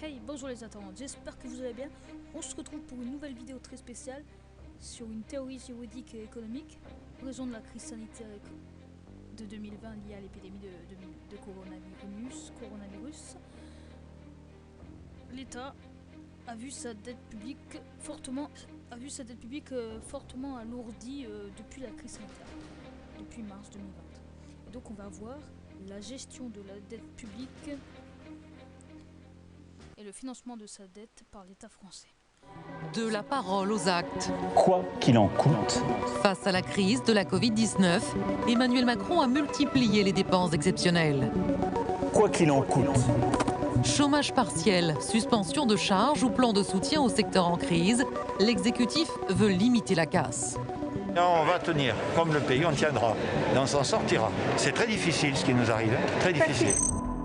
Hey, bonjour les internautes, j'espère que vous allez bien. On se retrouve pour une nouvelle vidéo très spéciale sur une théorie juridique et économique en raison de la crise sanitaire de 2020 liée à l'épidémie de coronavirus. L'État a vu sa dette publique fortement alourdie depuis la crise sanitaire, depuis mars 2020. Et donc on va voir la gestion de la dette publique et le financement de sa dette par l'État français. De la parole aux actes. Quoi qu'il en coûte. Face à la crise de la Covid-19, Emmanuel Macron a multiplié les dépenses exceptionnelles. Quoi qu'il en coûte. Chômage partiel, suspension de charges ou plan de soutien au secteur en crise, l'exécutif veut limiter la casse. On va tenir, comme le pays, on tiendra, et on s'en sortira. C'est très difficile ce qui nous arrive, très difficile.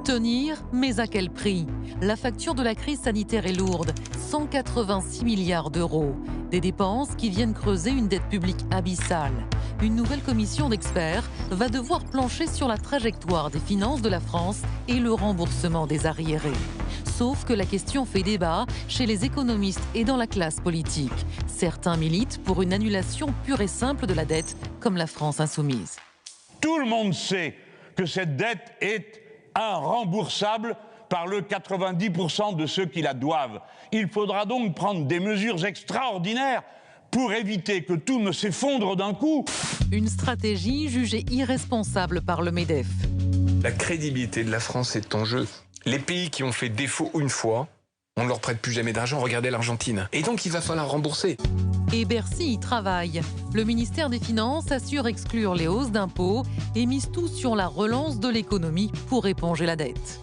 Tenir, mais à quel prix? La facture de la crise sanitaire est lourde, 186 milliards d'euros. Des dépenses qui viennent creuser une dette publique abyssale. Une nouvelle commission d'experts va devoir plancher sur la trajectoire des finances de la France et le remboursement des arriérés. Sauf que la question fait débat chez les économistes et dans la classe politique. Certains militent pour une annulation pure et simple de la dette, comme la France insoumise. Tout le monde sait que cette dette est irremboursable par le 90% de ceux qui la doivent. Il faudra donc prendre des mesures extraordinaires pour éviter que tout ne s'effondre d'un coup. Une stratégie jugée irresponsable par le MEDEF. La crédibilité de la France est en jeu. Les pays qui ont fait défaut une fois, on ne leur prête plus jamais d'argent. Regardez l'Argentine. Et donc il va falloir rembourser. Et Bercy y travaille. Le ministère des Finances assure exclure les hausses d'impôts et mise tout sur la relance de l'économie pour éponger la dette.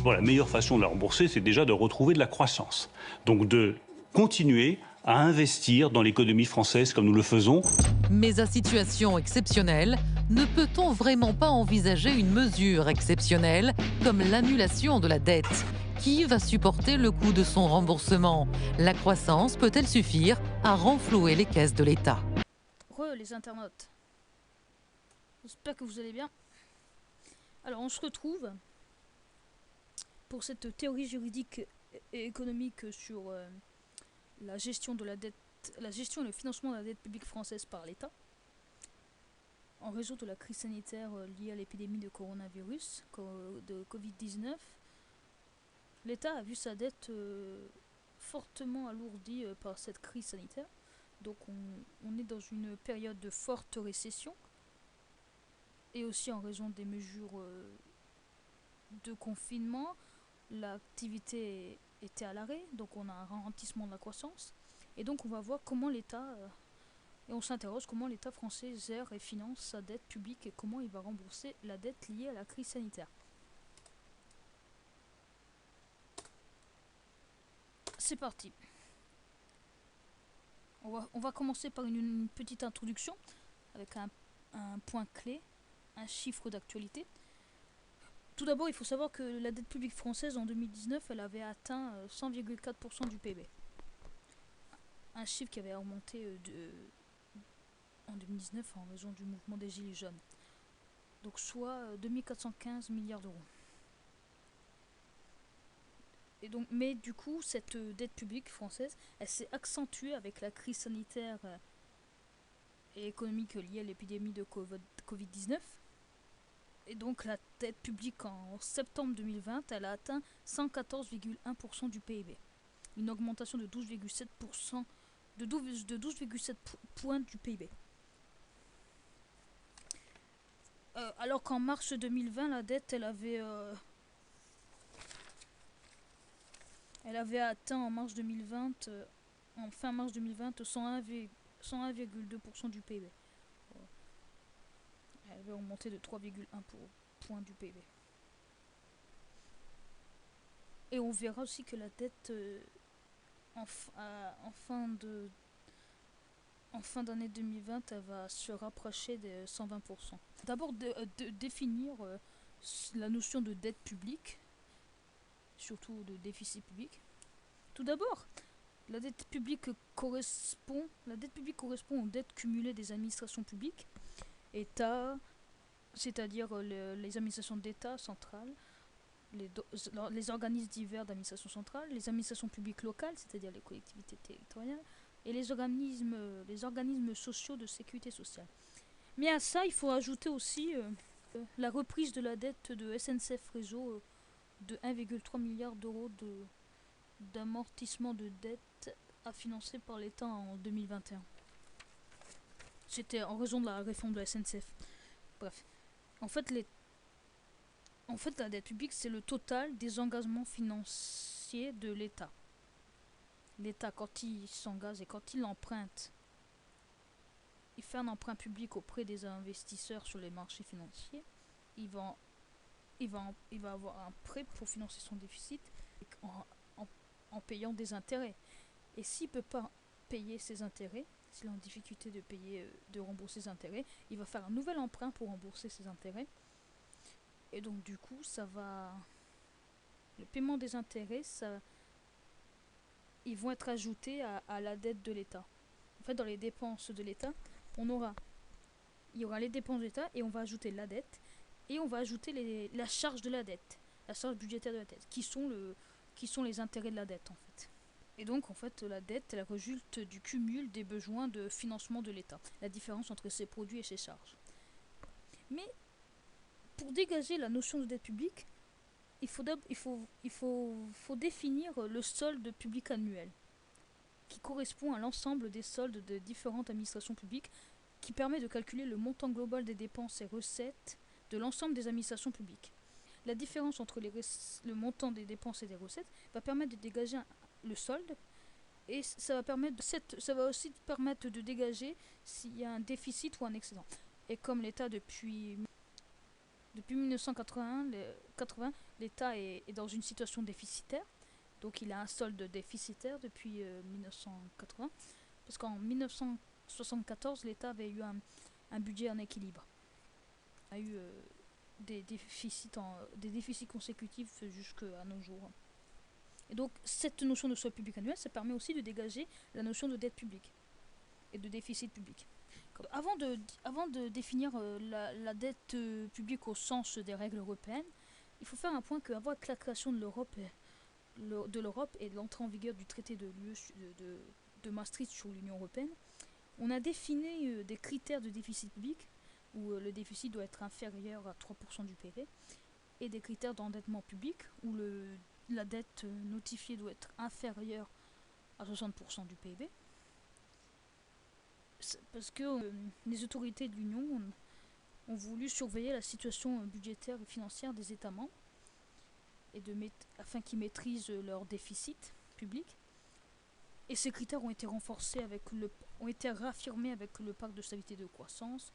Bon, la meilleure façon de la rembourser, c'est déjà de retrouver de la croissance. Donc de continuer à investir dans l'économie française comme nous le faisons. Mais à situation exceptionnelle, ne peut-on vraiment pas envisager une mesure exceptionnelle comme l'annulation de la dette? Qui va supporter le coût de son remboursement? La croissance peut-elle suffire à renflouer les caisses de l'État? Les internautes, j'espère que vous allez bien. Alors on se retrouve pour cette théorie juridique et économique sur la gestion de la dette, la gestion et le financement de la dette publique française par l'État en raison de la crise sanitaire liée à l'épidémie de coronavirus, de Covid-19. L'État a vu sa dette fortement alourdie par cette crise sanitaire. Donc on est dans une période de forte récession et aussi en raison des mesures de confinement, l'activité était à l'arrêt, donc on a un ralentissement de la croissance. Et donc on va voir comment l'État, et on s'interroge comment l'État français gère et finance sa dette publique et comment il va rembourser la dette liée à la crise sanitaire. C'est parti. On va commencer par une petite introduction avec un point clé, un chiffre d'actualité. Tout d'abord, il faut savoir que la dette publique française en 2019, elle avait atteint 100,4% du PIB. Un chiffre qui avait augmenté en 2019 en raison du mouvement des Gilets jaunes. Donc soit 2415 milliards d'euros. Et donc, mais du coup, cette dette publique française, elle s'est accentuée avec la crise sanitaire et économique liée à l'épidémie de Covid-19. Et donc la dette publique en septembre 2020, elle a atteint 114,1% du PIB. Une augmentation de 12,7% de 12,7 points du PIB. Alors qu'en mars 2020, la dette, elle avait atteint en fin mars 2020, 101,2% du PIB. Elle avait augmenté de 3,1 points du PIB. Et on verra aussi que la dette en fin d'année 2020, elle va se rapprocher de 120%. D'abord de définir la notion de dette publique, surtout de déficit public. Tout d'abord, la dette publique correspond aux dettes cumulées des administrations publiques, État, c'est-à-dire les administrations d'État centrales, les organismes divers d'administration centrale, les administrations publiques locales, c'est-à-dire les collectivités territoriales, et les organismes sociaux de sécurité sociale. Mais à ça, il faut ajouter aussi la reprise de la dette de SNCF Réseau de 1,3 milliard d'euros d'amortissement de dette à financer par l'État en 2021. C'était en raison de la réforme de la SNCF. Bref. En fait, la dette publique, c'est le total des engagements financiers de l'État. L'État, quand il s'engage et quand il emprunte, il fait un emprunt public auprès des investisseurs sur les marchés financiers, il va avoir un prêt pour financer son déficit en payant des intérêts. Et s'il ne peut pas payer ses intérêts, s'il est en difficulté de rembourser ses intérêts, il va faire un nouvel emprunt pour rembourser ses intérêts. Et donc du coup, le paiement des intérêts, ils vont être ajoutés à la dette de l'État. En fait, dans les dépenses de l'État, il y aura les dépenses de l'État et on va ajouter la dette et on va ajouter la charge de la dette, la charge budgétaire de la dette, qui sont les intérêts de la dette en fait. Et donc en fait, la dette, elle résulte du cumul des besoins de financement de l'État, la différence entre ses produits et ses charges. Mais pour dégager la notion de dette publique, il faut définir le solde public annuel, qui correspond à l'ensemble des soldes de différentes administrations publiques, qui permet de calculer le montant global des dépenses et recettes de l'ensemble des administrations publiques. La différence entre le montant des dépenses et des recettes va permettre de dégager le solde, et ça va aussi permettre de dégager s'il y a un déficit ou un excédent. Et comme l'État depuis 1980, l'État est dans une situation déficitaire, donc il a un solde déficitaire depuis 1980, parce qu'en 1974, l'État avait eu un budget en équilibre. Il a eu des déficits consécutifs jusqu'à nos jours. Et donc cette notion de solde public annuel, ça permet aussi de dégager la notion de dette publique et de déficit public. Avant de définir la dette publique au sens des règles européennes, il faut faire un point qu'avec la création de l'Europe et de l'entrée en vigueur du traité de Maastricht sur l'Union européenne, on a défini des critères de déficit public où le déficit doit être inférieur à 3% du PIB et des critères d'endettement public où la dette notifiée doit être inférieure à 60% du PIB. Parce que les autorités de l'Union ont voulu surveiller la situation budgétaire et financière des États membres afin qu'ils maîtrisent leur déficit public. Et ces critères ont été renforcés ont été réaffirmés avec le pacte de stabilité et de croissance,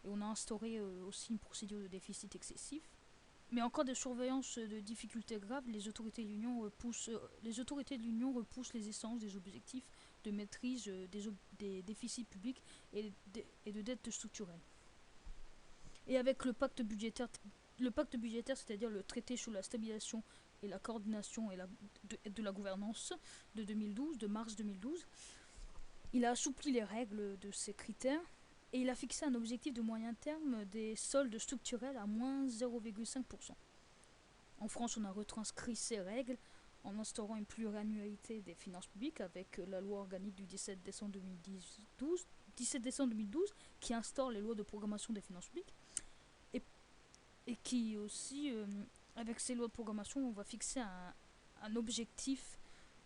et on a instauré aussi une procédure de déficit excessif. Mais en cas de surveillance de difficultés graves, les autorités de l'Union repoussent les essences des objectifs de maîtrise des déficits publics et de dettes structurelles. Et avec le pacte budgétaire, c'est-à-dire le traité sur la stabilisation et la coordination de la gouvernance de mars 2012, il a assoupli les règles de ces critères et il a fixé un objectif de moyen terme des soldes structurels à moins 0,5%. En France, on a retranscrit ces règles en instaurant une pluriannualité des finances publiques avec la loi organique du 17 décembre 2012 qui instaure les lois de programmation des finances publiques et qui aussi, avec ces lois de programmation, on va fixer un objectif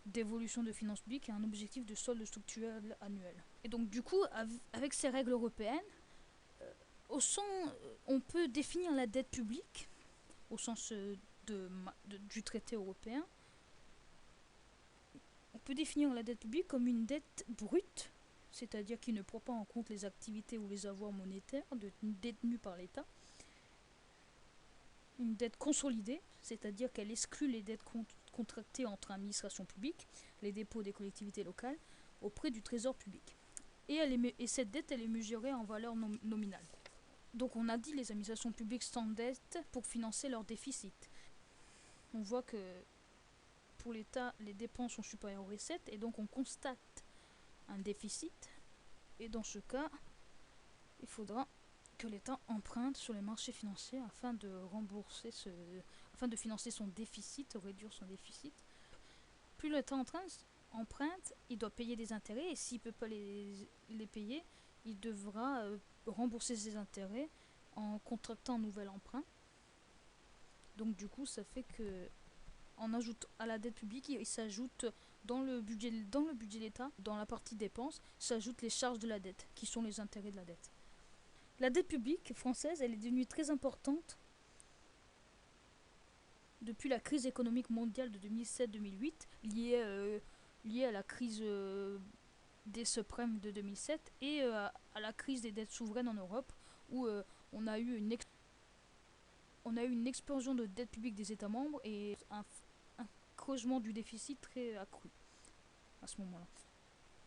d'évolution de finances publiques et un objectif de solde structurel annuel. Et donc du coup, avec ces règles européennes, on peut définir la dette publique au sens du traité européen. On peut définir la dette publique comme une dette brute, c'est-à-dire qui ne prend pas en compte les activités ou les avoirs monétaires détenus par l'État. Une dette consolidée, c'est-à-dire qu'elle exclut les dettes contractées entre administrations publiques, les dépôts des collectivités locales, auprès du trésor public. Et cette dette, elle est mesurée en valeur nominale. Donc on a dit les administrations publiques s'endettent pour financer leur déficit. On voit que pour l'État, les dépenses sont supérieures aux recettes et donc on constate un déficit. Et dans ce cas, il faudra que l'État emprunte sur les marchés financiers afin de afin de financer son déficit, réduire son déficit. Plus l'État emprunte, il doit payer des intérêts et s'il ne peut pas les payer, il devra rembourser ses intérêts en contractant un nouvel emprunt. Donc du coup, ça fait que en ajoutant à la dette publique, il s'ajoute dans le budget de l'État, dans la partie dépenses, s'ajoutent les charges de la dette, qui sont les intérêts de la dette. La dette publique française, elle est devenue très importante depuis la crise économique mondiale de 2007-2008, liée à la crise des subprimes de 2007 et à la crise des dettes souveraines en Europe, où on a eu une explosion de dette publique des États membres et un creusement du déficit très accru à ce moment-là.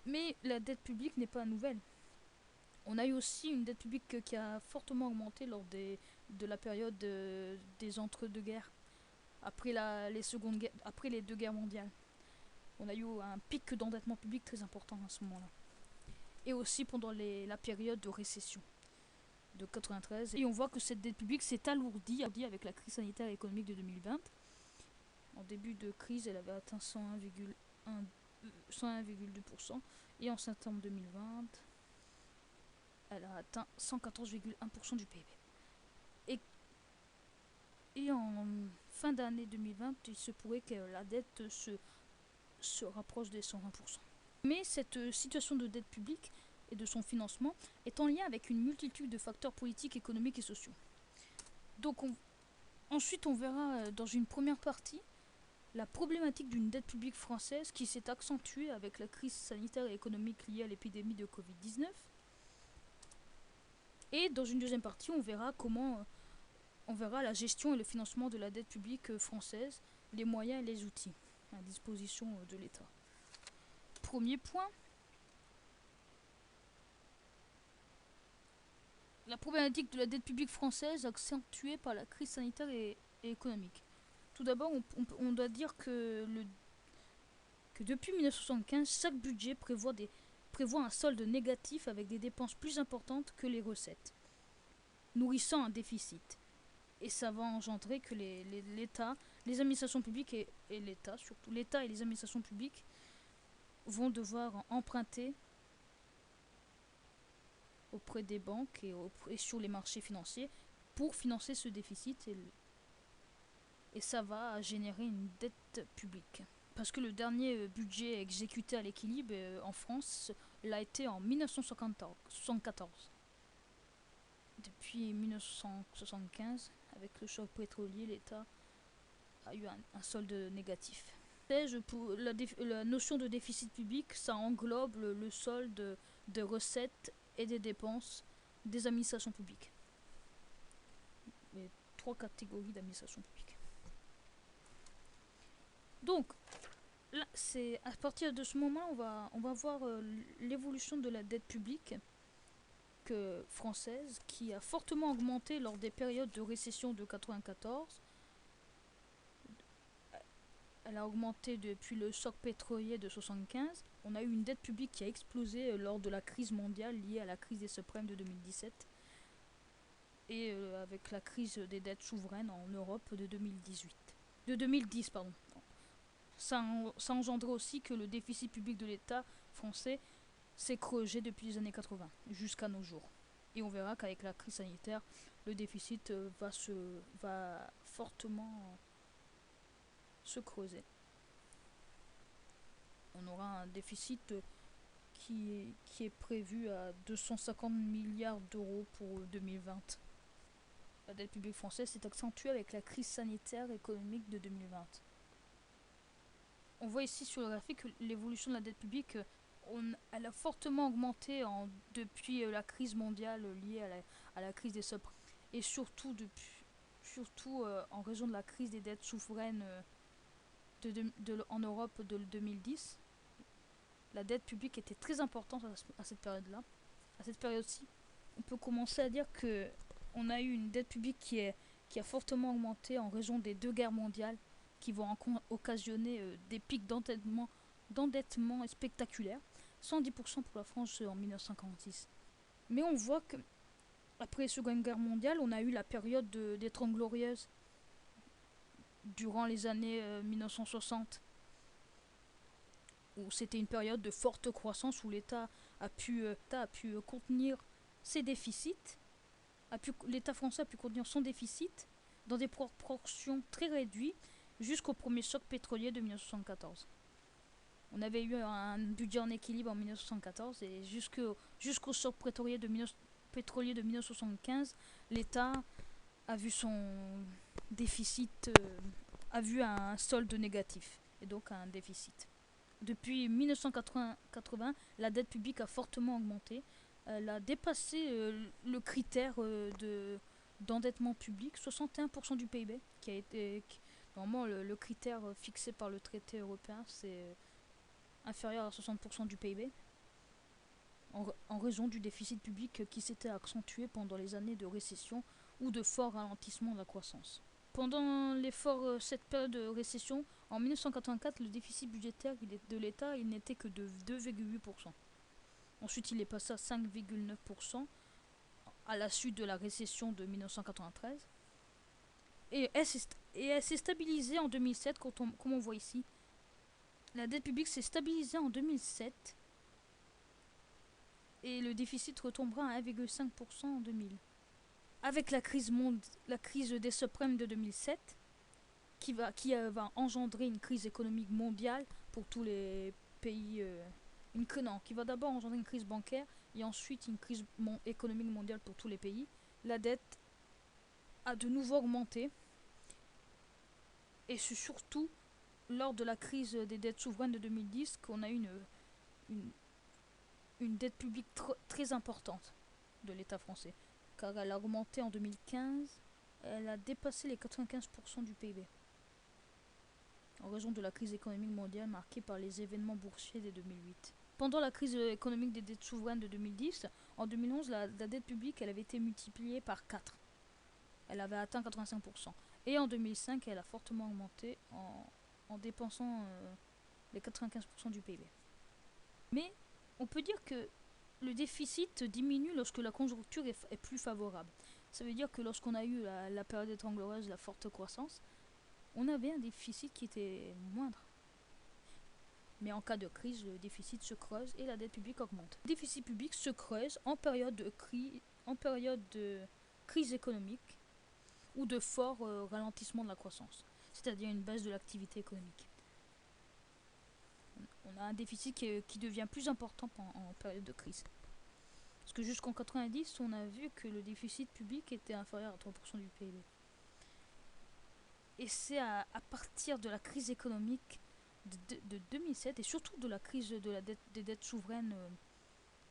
Mais la dette publique n'est pas nouvelle. On a eu aussi une dette publique qui a fortement augmenté lors de la période des entre-deux-guerres, après les deux guerres mondiales. On a eu un pic d'endettement public très important à ce moment-là. Et aussi pendant la période de récession de 93. Et on voit que cette dette publique s'est alourdie avec la crise sanitaire et économique de 2020. En début de crise, elle avait atteint 101,2%. Et en septembre 2020, elle a atteint 114,1% du PIB. Et en fin d'année 2020, il se pourrait que la dette se rapproche des 120%. Mais cette situation de dette publique et de son financement est en lien avec une multitude de facteurs politiques, économiques et sociaux. Donc ensuite on verra dans une première partie la problématique d'une dette publique française qui s'est accentuée avec la crise sanitaire et économique liée à l'épidémie de Covid-19. Et dans une deuxième partie, on verra la gestion et le financement de la dette publique française, les moyens et les outils à disposition de l'État. Premier point, la problématique de la dette publique française accentuée par la crise sanitaire et économique. Tout d'abord, on doit dire que depuis 1975, chaque budget prévoit un solde négatif avec des dépenses plus importantes que les recettes, nourrissant un déficit. Et ça va engendrer que l'État, les administrations publiques et l'État, surtout l'État et les administrations publiques, vont devoir emprunter auprès des banques et sur les marchés financiers pour financer ce déficit et ça va générer une dette publique. Parce que le dernier budget exécuté à l'équilibre en France l'a été en 1974. Depuis 1975, avec le choc pétrolier, l'État a eu un solde négatif. La notion de déficit public, ça englobe le solde de recettes et des dépenses des administrations publiques. Les trois catégories d'administrations publiques. Donc, là, c'est à partir de ce moment-là, on va voir l'évolution de la dette publique française qui a fortement augmenté lors des périodes de récession de 1994. Elle a augmenté depuis le choc pétrolier de 1975. On a eu une dette publique qui a explosé lors de la crise mondiale liée à la crise des subprimes de 2017 et avec la crise des dettes souveraines en Europe de 2010. Ça a engendré aussi que le déficit public de l'État français s'est creusé depuis les années 80 jusqu'à nos jours. Et on verra qu'avec la crise sanitaire, le déficit va fortement se creuser. On aura un déficit qui est prévu à 250 milliards d'euros pour 2020. La dette publique française s'est accentuée avec la crise sanitaire et économique de 2020. On voit ici sur le graphique l'évolution de la dette publique. Elle a fortement augmenté depuis la crise mondiale liée à la crise des subprimes. Et surtout en raison de la crise des dettes souveraines en Europe de 2010. La dette publique était très importante à cette période-là. À cette période-ci, on peut commencer à dire qu'on a eu une dette publique qui a fortement augmenté en raison des deux guerres mondiales qui vont occasionner des pics d'endettement spectaculaires. 110% pour la France en 1946. Mais on voit que après la Seconde Guerre mondiale, on a eu la période des Trente Glorieuses durant les années 1960, où c'était une période de forte croissance, où l'État a pu contenir ses déficits, l'État français a pu contenir son déficit dans des proportions très réduites jusqu'au premier choc pétrolier de 1974. On avait eu un budget en équilibre en 1974 et jusqu'au choc pétrolier de 1975, l'État a vu son déficit, a vu un solde négatif et donc un déficit. Depuis 1980, la dette publique a fortement augmenté. Elle a dépassé le critère d'endettement public, 61% du PIB, qui a été normalement le critère fixé par le traité européen, c'est inférieur à 60% du PIB, en raison du déficit public qui s'était accentué pendant les années de récession ou de fort ralentissement de la croissance. Pendant cette période de récession, en 1984, le déficit budgétaire de l'État n'était que de 2,8%. Ensuite, il est passé à 5,9% à la suite de la récession de 1993. Et elle s'est stabilisée en 2007, comme on voit ici. La dette publique s'est stabilisée en 2007 et le déficit retombera à 1,5% en 2000. Avec la crise des subprimes de 2007, qui va engendrer une crise économique mondiale pour tous les pays, qui va d'abord engendrer une crise bancaire et ensuite une crise économique mondiale pour tous les pays. La dette a de nouveau augmenté et c'est surtout lors de la crise des dettes souveraines de 2010 qu'on a eu une dette publique très importante de l'État français, car elle a augmenté en 2015, elle a dépassé les 95% du PIB, en raison de la crise économique mondiale marquée par les événements boursiers de 2008. Pendant la crise économique des dettes souveraines de 2010, en 2011, la dette publique elle avait été multipliée par 4. Elle avait atteint 85%. Et en 2005, elle a fortement augmenté en dépensant les 95% du PIB. Mais on peut dire que le déficit diminue lorsque la conjoncture est plus favorable. Ça veut dire que lorsqu'on a eu la période étrangleuse, la forte croissance, on avait un déficit qui était moindre. Mais en cas de crise, le déficit se creuse et la dette publique augmente. Le déficit public se creuse en période de crise économique ou de fort ralentissement de la croissance, c'est-à-dire une baisse de l'activité économique. On a un déficit qui devient plus important en période de crise. Parce que jusqu'en 90, on a vu que le déficit public était inférieur à 3% du PIB. Et c'est à partir de la crise économique de 2007 et surtout de la crise des dettes souveraines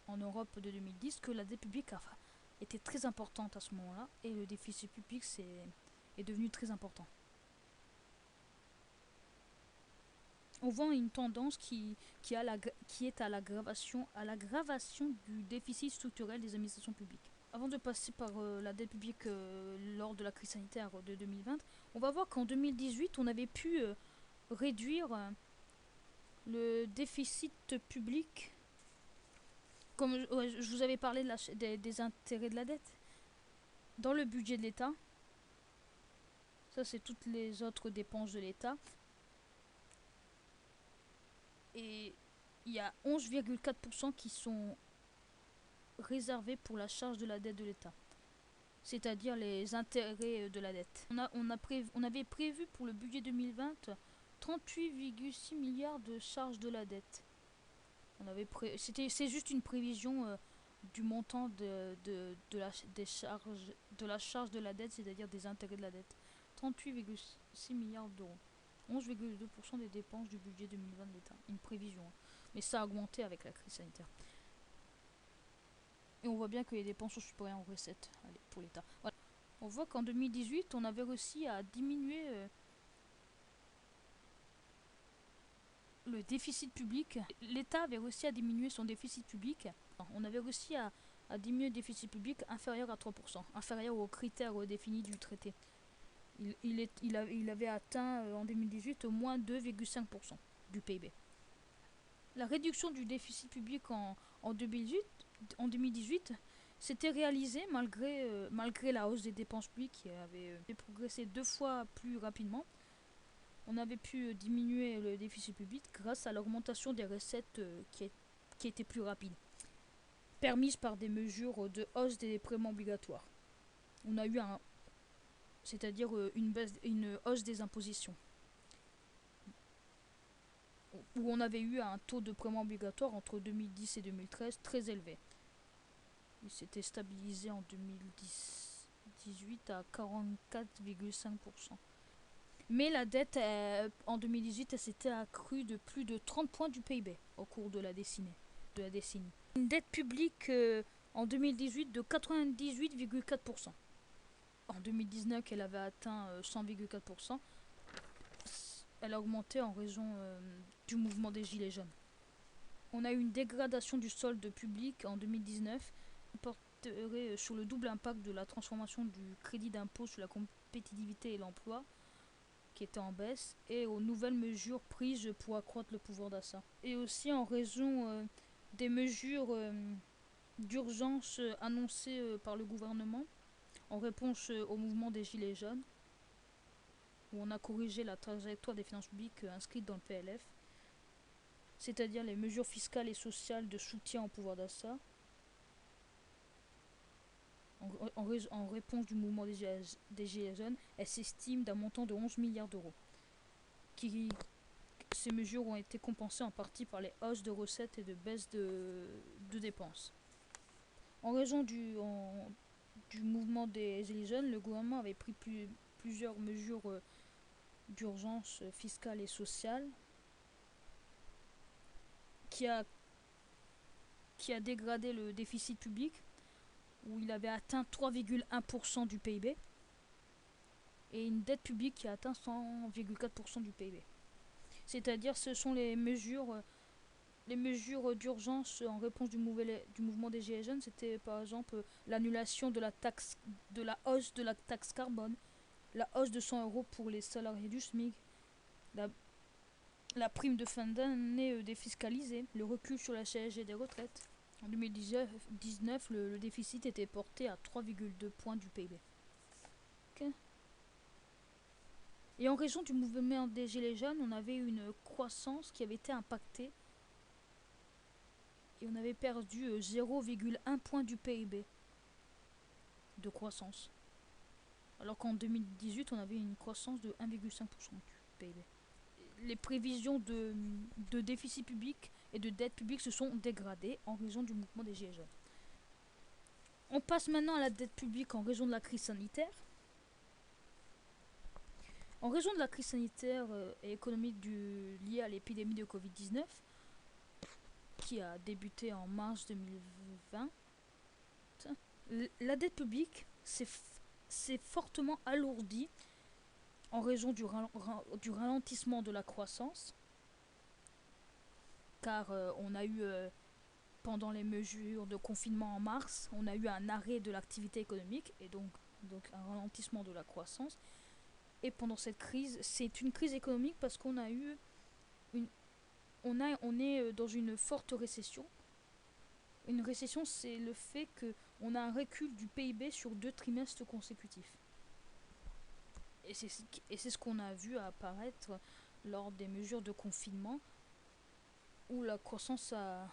en Europe de 2010 que la dette publique était très importante à ce moment-là et le déficit public est devenu très important. On voit une tendance qui est à l'aggravation du déficit structurel des administrations publiques. Avant de passer par la dette publique lors de la crise sanitaire de 2020, on va voir qu'en 2018, on avait pu réduire le déficit public. Comme je vous avais parlé des intérêts de la dette, dans le budget de l'État, ça c'est toutes les autres dépenses de l'État, et il y a 11,4% qui sont réservés pour la charge de la dette de l'État, c'est-à-dire les intérêts de la dette. On avait prévu pour le budget 2020 38,6 milliards de charges de la dette. C'est juste une prévision du montant de la charge de la dette, c'est-à-dire des intérêts de la dette. 38,6 milliards d'euros. 11,2% des dépenses du budget 2020 de l'État. Une prévision. Mais ça a augmenté avec la crise sanitaire. Et on voit bien que les dépenses sont supérieures aux recettes pour l'État. Voilà. On voit qu'en 2018, on avait réussi à diminuer le déficit public. L'État avait réussi à diminuer son déficit public. On avait réussi à diminuer le déficit public inférieur à 3%, inférieur aux critères définis du traité. Il avait atteint en 2018 au moins 2,5% du PIB. La réduction du déficit public en 2018 s'était réalisée malgré la hausse des dépenses publiques qui avait progressé 2 fois plus rapidement. on avait pu diminuer le déficit public grâce à l'augmentation des recettes qui était plus rapide, permise par des mesures de hausse des prélèvements obligatoires. On a eu c'est-à-dire une hausse des impositions, où on avait eu un taux de prélèvement obligatoire entre 2010 et 2013 très élevé. Il s'était stabilisé en 2018 à 44,5%. Mais la dette, en 2018, elle s'était accrue de plus de 30 points du PIB au cours de la décennie. Une dette publique en 2018 de 98,4%. En 2019, elle avait atteint 100,4%. Elle a augmenté en raison du mouvement des Gilets jaunes. On a eu une dégradation du solde public en 2019, qui porterait sur le double impact de la transformation du crédit d'impôt sur la compétitivité et l'emploi, qui était en baisse, et aux nouvelles mesures prises pour accroître le pouvoir d'achat. Et aussi en raison des mesures d'urgence annoncées par le gouvernement en réponse au mouvement des Gilets jaunes, où on a corrigé la trajectoire des finances publiques inscrite dans le PLF, c'est-à-dire les mesures fiscales et sociales de soutien au pouvoir d'achat, en réponse du mouvement des Gilets jaunes, elle s'estime d'un montant de 11 milliards d'euros. Ces mesures ont été compensées en partie par les hausses de recettes et de baisse de dépenses. En raison du mouvement des Gilets jaunes, le gouvernement avait pris plusieurs mesures d'urgence fiscale et sociale qui a dégradé le déficit public, où il avait atteint 3,1% du PIB, et une dette publique qui a atteint 100,4% du PIB. C'est-à-dire, ce sont les mesures d'urgence en réponse du mouvement des Gilets jaunes. C'était par exemple l'annulation de la hausse de la taxe carbone, la hausse de 100 € pour les salariés du SMIC, la prime de fin d'année défiscalisée, le recul sur la CSG des retraites. En 2019, le déficit était porté à 3,2 points du PIB. Okay. Et en raison du mouvement des Gilets jaunes, on avait une croissance qui avait été impactée. Et on avait perdu 0,1 point du PIB de croissance. Alors qu'en 2018, on avait une croissance de 1,5% du PIB. Les prévisions de déficit public et de dette publique se sont dégradées en raison du mouvement des Gilets jaunes. On passe maintenant à la dette publique en raison de la crise sanitaire. En raison de la crise sanitaire et économique liée à l'épidémie de Covid-19, qui a débuté en mars 2020, la dette publique s'est fortement alourdie en raison du ralentissement de la croissance, car on a eu, pendant les mesures de confinement en mars, on a eu un arrêt de l'activité économique et donc un ralentissement de la croissance. Et pendant cette crise, c'est une crise économique parce qu'on a eu on est dans une forte récession. Une récession, c'est le fait qu'on a un recul du PIB sur 2 trimestres consécutifs. Et c'est ce qu'on a vu apparaître lors des mesures de confinement, où la croissance a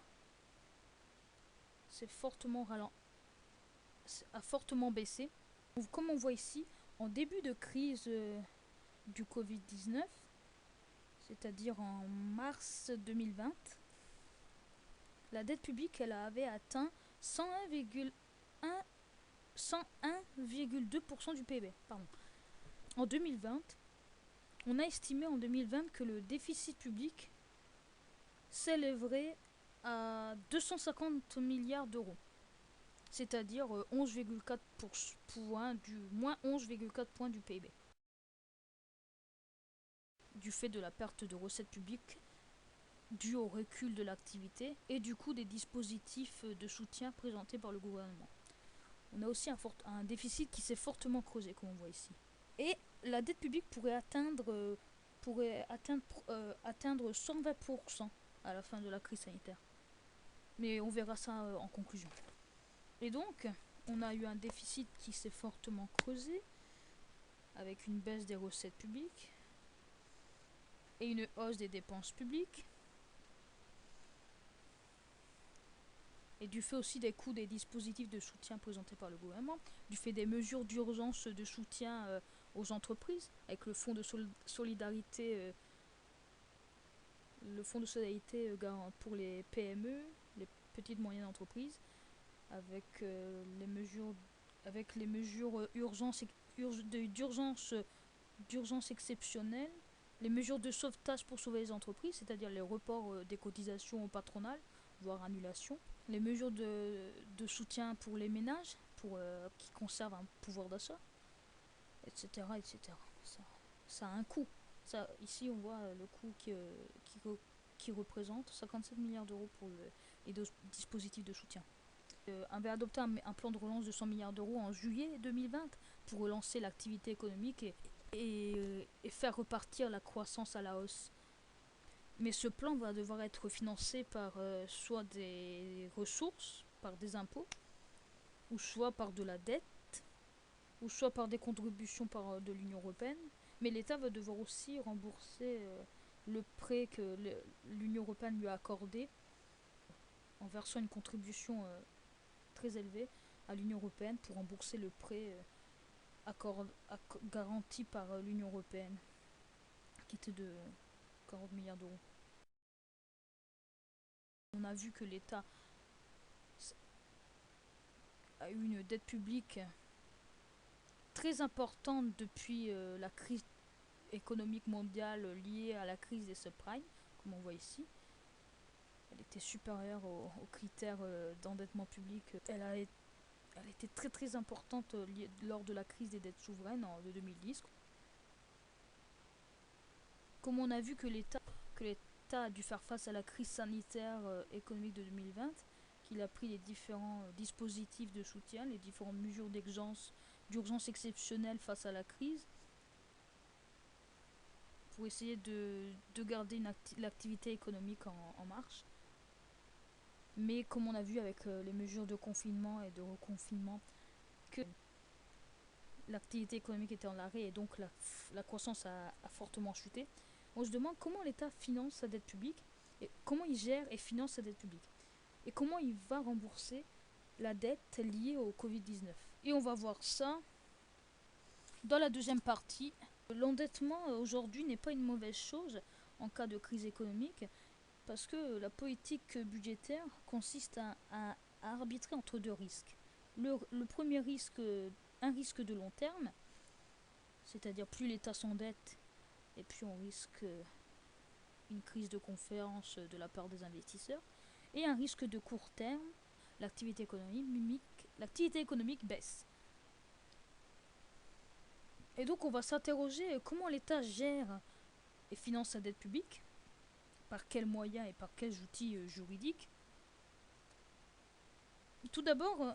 fortement baissé. Comme on voit ici, en début de crise du Covid-19, c'est-à-dire en mars 2020, la dette publique elle avait atteint 101,2% du PIB. En 2020, on a estimé en 2020 que le déficit public s'élèverait à 250 milliards d'euros, c'est-à-dire 11,4 points moins 11,4 points du PIB, du fait de la perte de recettes publiques due au recul de l'activité et du coût des dispositifs de soutien présentés par le gouvernement. On a aussi un déficit qui s'est fortement creusé, comme on voit ici. Et la dette publique pourrait atteindre 120% à la fin de la crise sanitaire. Mais on verra ça en conclusion. Et donc, on a eu un déficit qui s'est fortement creusé, avec une baisse des recettes publiques. et une hausse des dépenses publiques. Et du fait aussi des coûts des dispositifs de soutien présentés par le gouvernement, du fait des mesures d'urgence de soutien aux entreprises, avec le fonds de solidarité, pour les PME, les petites et moyennes entreprises, avec les mesures d'urgence exceptionnelle, les mesures de sauvetage pour sauver les entreprises, c'est-à-dire les reports des cotisations patronales, voire annulation, les mesures de soutien pour les ménages, qui conservent un pouvoir d'achat, etc. etc. Ça a un coût. Ici, on voit le coût qui représente 57 milliards d'euros pour les dispositifs de soutien. Avait adopté un plan de relance de 100 milliards d'euros en juillet 2020 pour relancer l'activité économique et faire repartir la croissance à la hausse. Mais ce plan va devoir être financé par soit des ressources, par des impôts, ou soit par de la dette, ou soit par des contributions de l'Union européenne. Mais l'État va devoir aussi rembourser le prêt que l'Union européenne lui a accordé en versant une contribution très élevée à l'Union européenne pour rembourser le prêt garanti par l'Union européenne, qui était de 40 milliards d'euros. On a vu que l'État a eu une dette publique très importante depuis la crise économique mondiale liée à la crise des subprimes, comme on voit ici. Elle était supérieure aux critères d'endettement public. Elle était très très importante lors de la crise des dettes souveraines de 2010. Comme on a vu que l'État a dû faire face à la crise sanitaire économique de 2020, qu'il a pris les différents dispositifs de soutien, les différentes mesures d'urgence exceptionnelle face à la crise, pour essayer de garder l'activité économique en marche. Mais comme on a vu avec les mesures de confinement et de reconfinement, que l'activité économique était en arrêt et donc la croissance a fortement chuté, on se demande comment l'État finance sa dette publique, et comment il gère et finance sa dette publique, et comment il va rembourser la dette liée au Covid-19. Et on va voir ça dans la deuxième partie. L'endettement aujourd'hui n'est pas une mauvaise chose en cas de crise économique, parce que la politique budgétaire consiste à arbitrer entre deux risques. Le premier risque, un risque de long terme, c'est-à-dire plus l'État s'endette et plus on risque une crise de confiance de la part des investisseurs, et un risque de court terme, l'activité économique baisse. Et donc on va s'interroger comment l'État gère et finance sa dette publique, par quels moyens et par quels outils juridiques. Tout d'abord,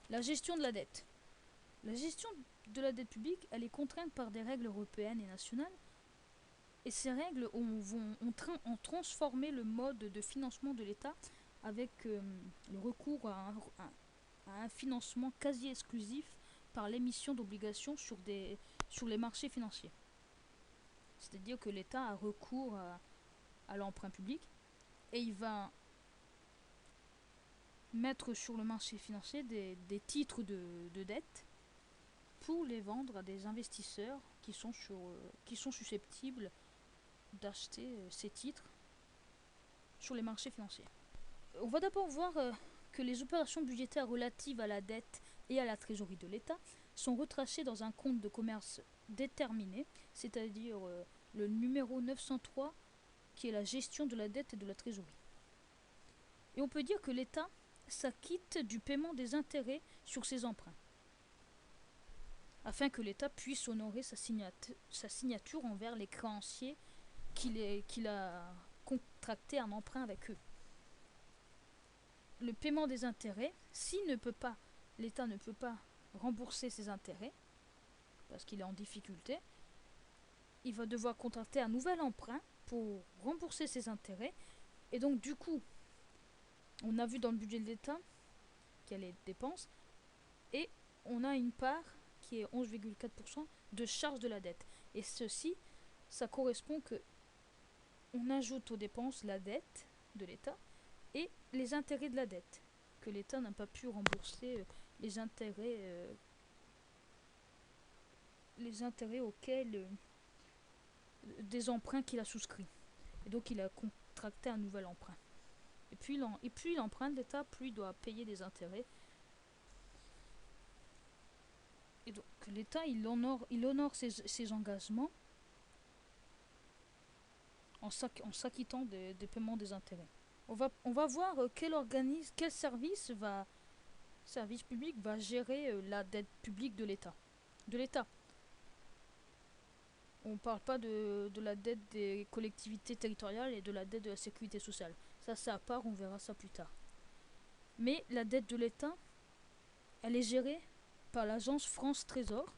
la gestion de la dette. La gestion de la dette publique, elle est contrainte par des règles européennes et nationales. Et ces règles ont transformé le mode de financement de l'État avec le recours à un financement quasi exclusif par l'émission d'obligations sur les marchés financiers. C'est-à-dire que l'État a recours à l'emprunt public et il va mettre sur le marché financier des titres de dette pour les vendre à des investisseurs qui sont susceptibles d'acheter ces titres sur les marchés financiers. On va d'abord voir que les opérations budgétaires relatives à la dette et à la trésorerie de l'État sont retracées dans un compte de commerce déterminé, c'est-à-dire le numéro 903, qui est la gestion de la dette et de la trésorerie. Et on peut dire que l'État s'acquitte du paiement des intérêts sur ses emprunts, afin que l'État puisse honorer sa signature envers les créanciers qu'il a contracté un emprunt avec eux. Le paiement des intérêts, l'État ne peut pas rembourser ses intérêts, parce qu'il est en difficulté, il va devoir contracter un nouvel emprunt pour rembourser ses intérêts. Et donc du coup, on a vu dans le budget de l'État qu'il y a les dépenses, et on a une part qui est 11,4% de charge de la dette. Et ceci, ça correspond que on ajoute aux dépenses la dette de l'État et les intérêts de la dette, que l'État n'a pas pu rembourser, les intérêts auxquels des emprunts qu'il a souscrits. Et donc il a contracté un nouvel emprunt. Et puis l'emprunt de l'État, plus il doit payer des intérêts. Et donc l'État, il honore ses engagements en s'acquittant des paiements des intérêts. On va voir quel service public va gérer la dette publique de l'État. On ne parle pas de la dette des collectivités territoriales et de la dette de la sécurité sociale. Ça, c'est à part, on verra ça plus tard. Mais la dette de l'État, elle est gérée par l'agence France Trésor.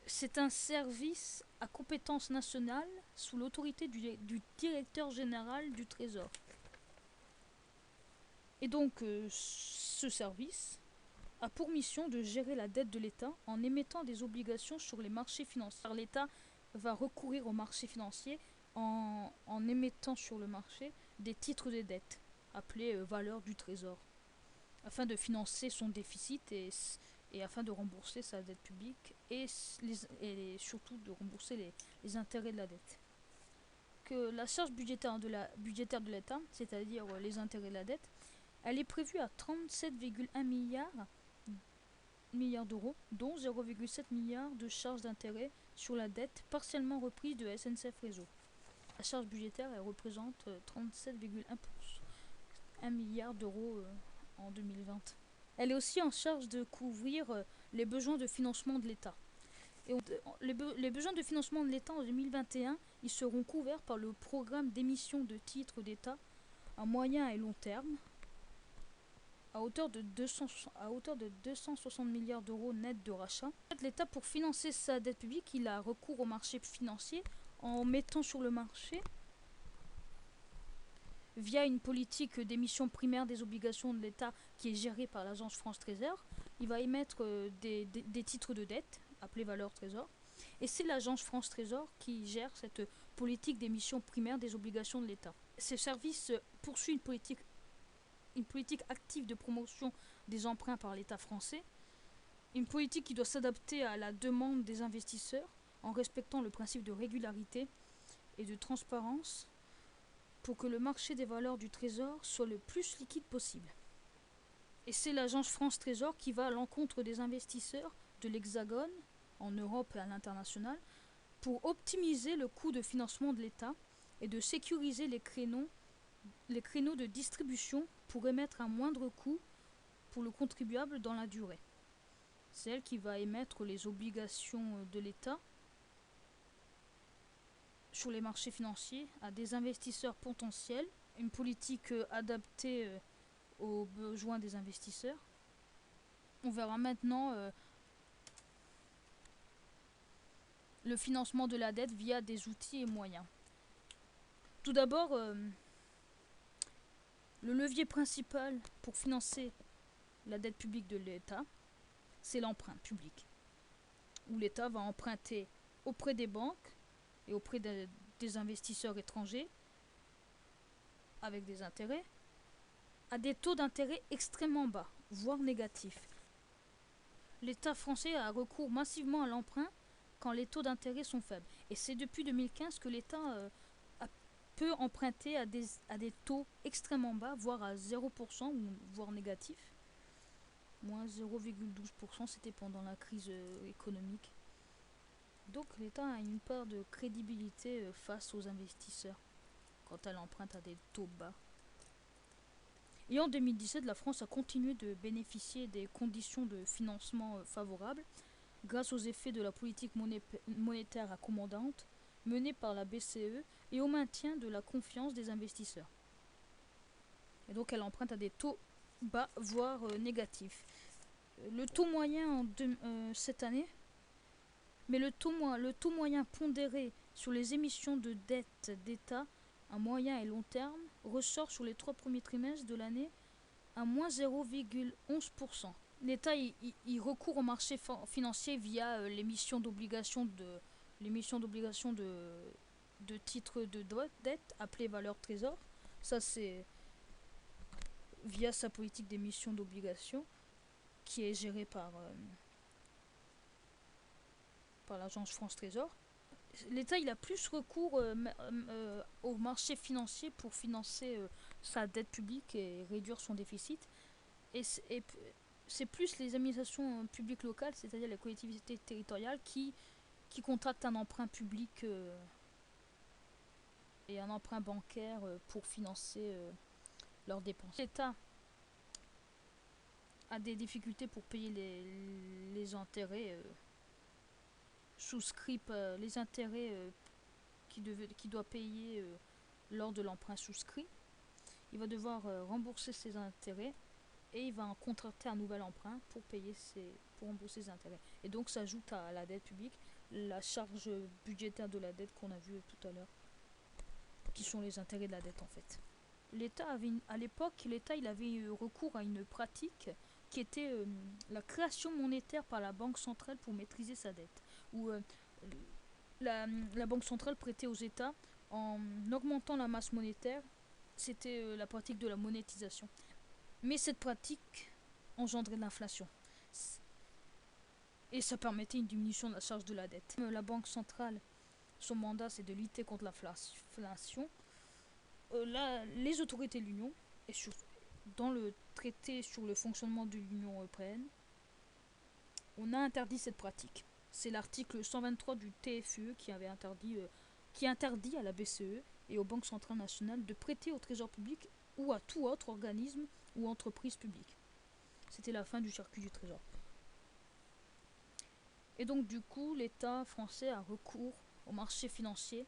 C'est un service à compétence nationale sous l'autorité du directeur général du Trésor. Et donc, ce service a pour mission de gérer la dette de l'État en émettant des obligations sur les marchés financiers. L'État va recourir aux marchés financiers en émettant sur le marché des titres de dette, appelés valeurs du Trésor, afin de financer son déficit et afin de rembourser sa dette publique et surtout de rembourser les intérêts de la dette. Que la charge budgétaire de l'État, c'est-à-dire les intérêts de la dette, elle est prévue à 37,1 milliards d'euros, dont 0,7 milliards de charges d'intérêt sur la dette partiellement reprise de SNCF Réseau. La charge budgétaire, elle représente 37,1 milliards d'euros en 2020. Elle est aussi en charge de couvrir les besoins de financement de l'État. Et les besoins de financement de l'État en 2021, ils seront couverts par le programme d'émission de titres d'État à moyen et long terme, à hauteur de 260 milliards d'euros net de rachat. L'État, pour financer sa dette publique, il a recours au marché financier en mettant sur le marché, via une politique d'émission primaire des obligations de l'État qui est gérée par l'agence France Trésor, il va émettre des titres de dette, appelés valeurs Trésor. Et c'est l'agence France Trésor qui gère cette politique d'émission primaire des obligations de l'État. Ce service poursuit une politique active de promotion des emprunts par l'État français, une politique qui doit s'adapter à la demande des investisseurs en respectant le principe de régularité et de transparence pour que le marché des valeurs du Trésor soit le plus liquide possible. Et c'est l'agence France Trésor qui va à l'encontre des investisseurs de l'Hexagone, en Europe et à l'international, pour optimiser le coût de financement de l'État et de sécuriser les créneaux de distribution pour émettre un moindre coût pour le contribuable dans la durée. C'est elle qui va émettre les obligations de l'État sur les marchés financiers à des investisseurs potentiels, une politique adaptée aux besoins des investisseurs. On verra maintenant le financement de la dette via des outils et moyens. Tout d'abord, le levier principal pour financer la dette publique de l'État, c'est l'emprunt public, où l'État va emprunter auprès des banques et auprès des investisseurs étrangers, avec des intérêts, à des taux d'intérêt extrêmement bas, voire négatifs. L'État français a recours massivement à l'emprunt quand les taux d'intérêt sont faibles. Et c'est depuis 2015 que l'État peut emprunter à des taux extrêmement bas, voire à 0%, ou voire négatif. Moins 0,12%, c'était pendant la crise économique. Donc l'État a une part de crédibilité face aux investisseurs quand elle emprunte à des taux bas. Et en 2017, la France a continué de bénéficier des conditions de financement favorables grâce aux effets de la politique monétaire accommodante menée par la BCE et au maintien de la confiance des investisseurs. Et donc elle emprunte à des taux bas, voire négatifs. Le taux moyen cette année, mais le taux moyen pondéré sur les émissions de dette d'État à moyen et long terme ressort sur les 3 premiers trimestres de l'année à moins 0,11%. L'État il recourt au marché financier via l'émission d'obligations de titres de dette appelés valeurs trésor. Ça, c'est via sa politique d'émission d'obligations qui est gérée par l'agence France Trésor. L'État il a plus recours au marché financier pour financer sa dette publique et réduire son déficit. Et c'est plus les administrations publiques locales, c'est-à-dire les collectivités territoriales, qui contractent un emprunt public et un emprunt bancaire pour financer leurs dépenses. L'État a des difficultés pour payer les intérêts souscrits, les intérêts qu'il doit payer lors de l'emprunt souscrit. Il va devoir rembourser ses intérêts et il va contracter un nouvel emprunt pour rembourser ses intérêts. Et donc s'ajoute à la dette publique la charge budgétaire de la dette qu'on a vue tout à l'heure, qui sont les intérêts de la dette en fait. À l'époque, l'État il avait eu recours à une pratique qui était la création monétaire par la Banque centrale pour maîtriser sa dette, où la Banque centrale prêtait aux États en augmentant la masse monétaire. C'était la pratique de la monétisation. Mais cette pratique engendrait de l'inflation. Et ça permettait une diminution de la charge de la dette. La Banque centrale, son mandat, c'est de lutter contre l'inflation. Les autorités de l'Union, et dans le traité sur le fonctionnement de l'Union européenne, on a interdit cette pratique. C'est l'article 123 du TFUE qui interdit à la BCE et aux banques centrales nationales de prêter au trésor public ou à tout autre organisme ou entreprise publique. C'était la fin du circuit du trésor. Et donc du coup, l'État français a recours au marché financier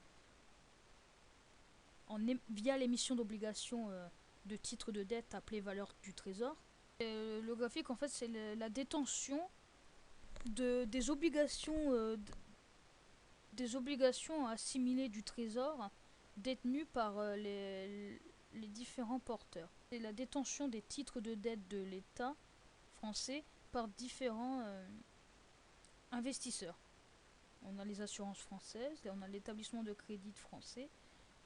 via l'émission d'obligations de titres de dette appelés valeurs du trésor. Le graphique en fait c'est la détention des obligations assimilées du trésor détenues par les différents porteurs. C'est la détention des titres de dette de l'État français par différents investisseurs. On a les assurances françaises, on a l'établissement de crédit français,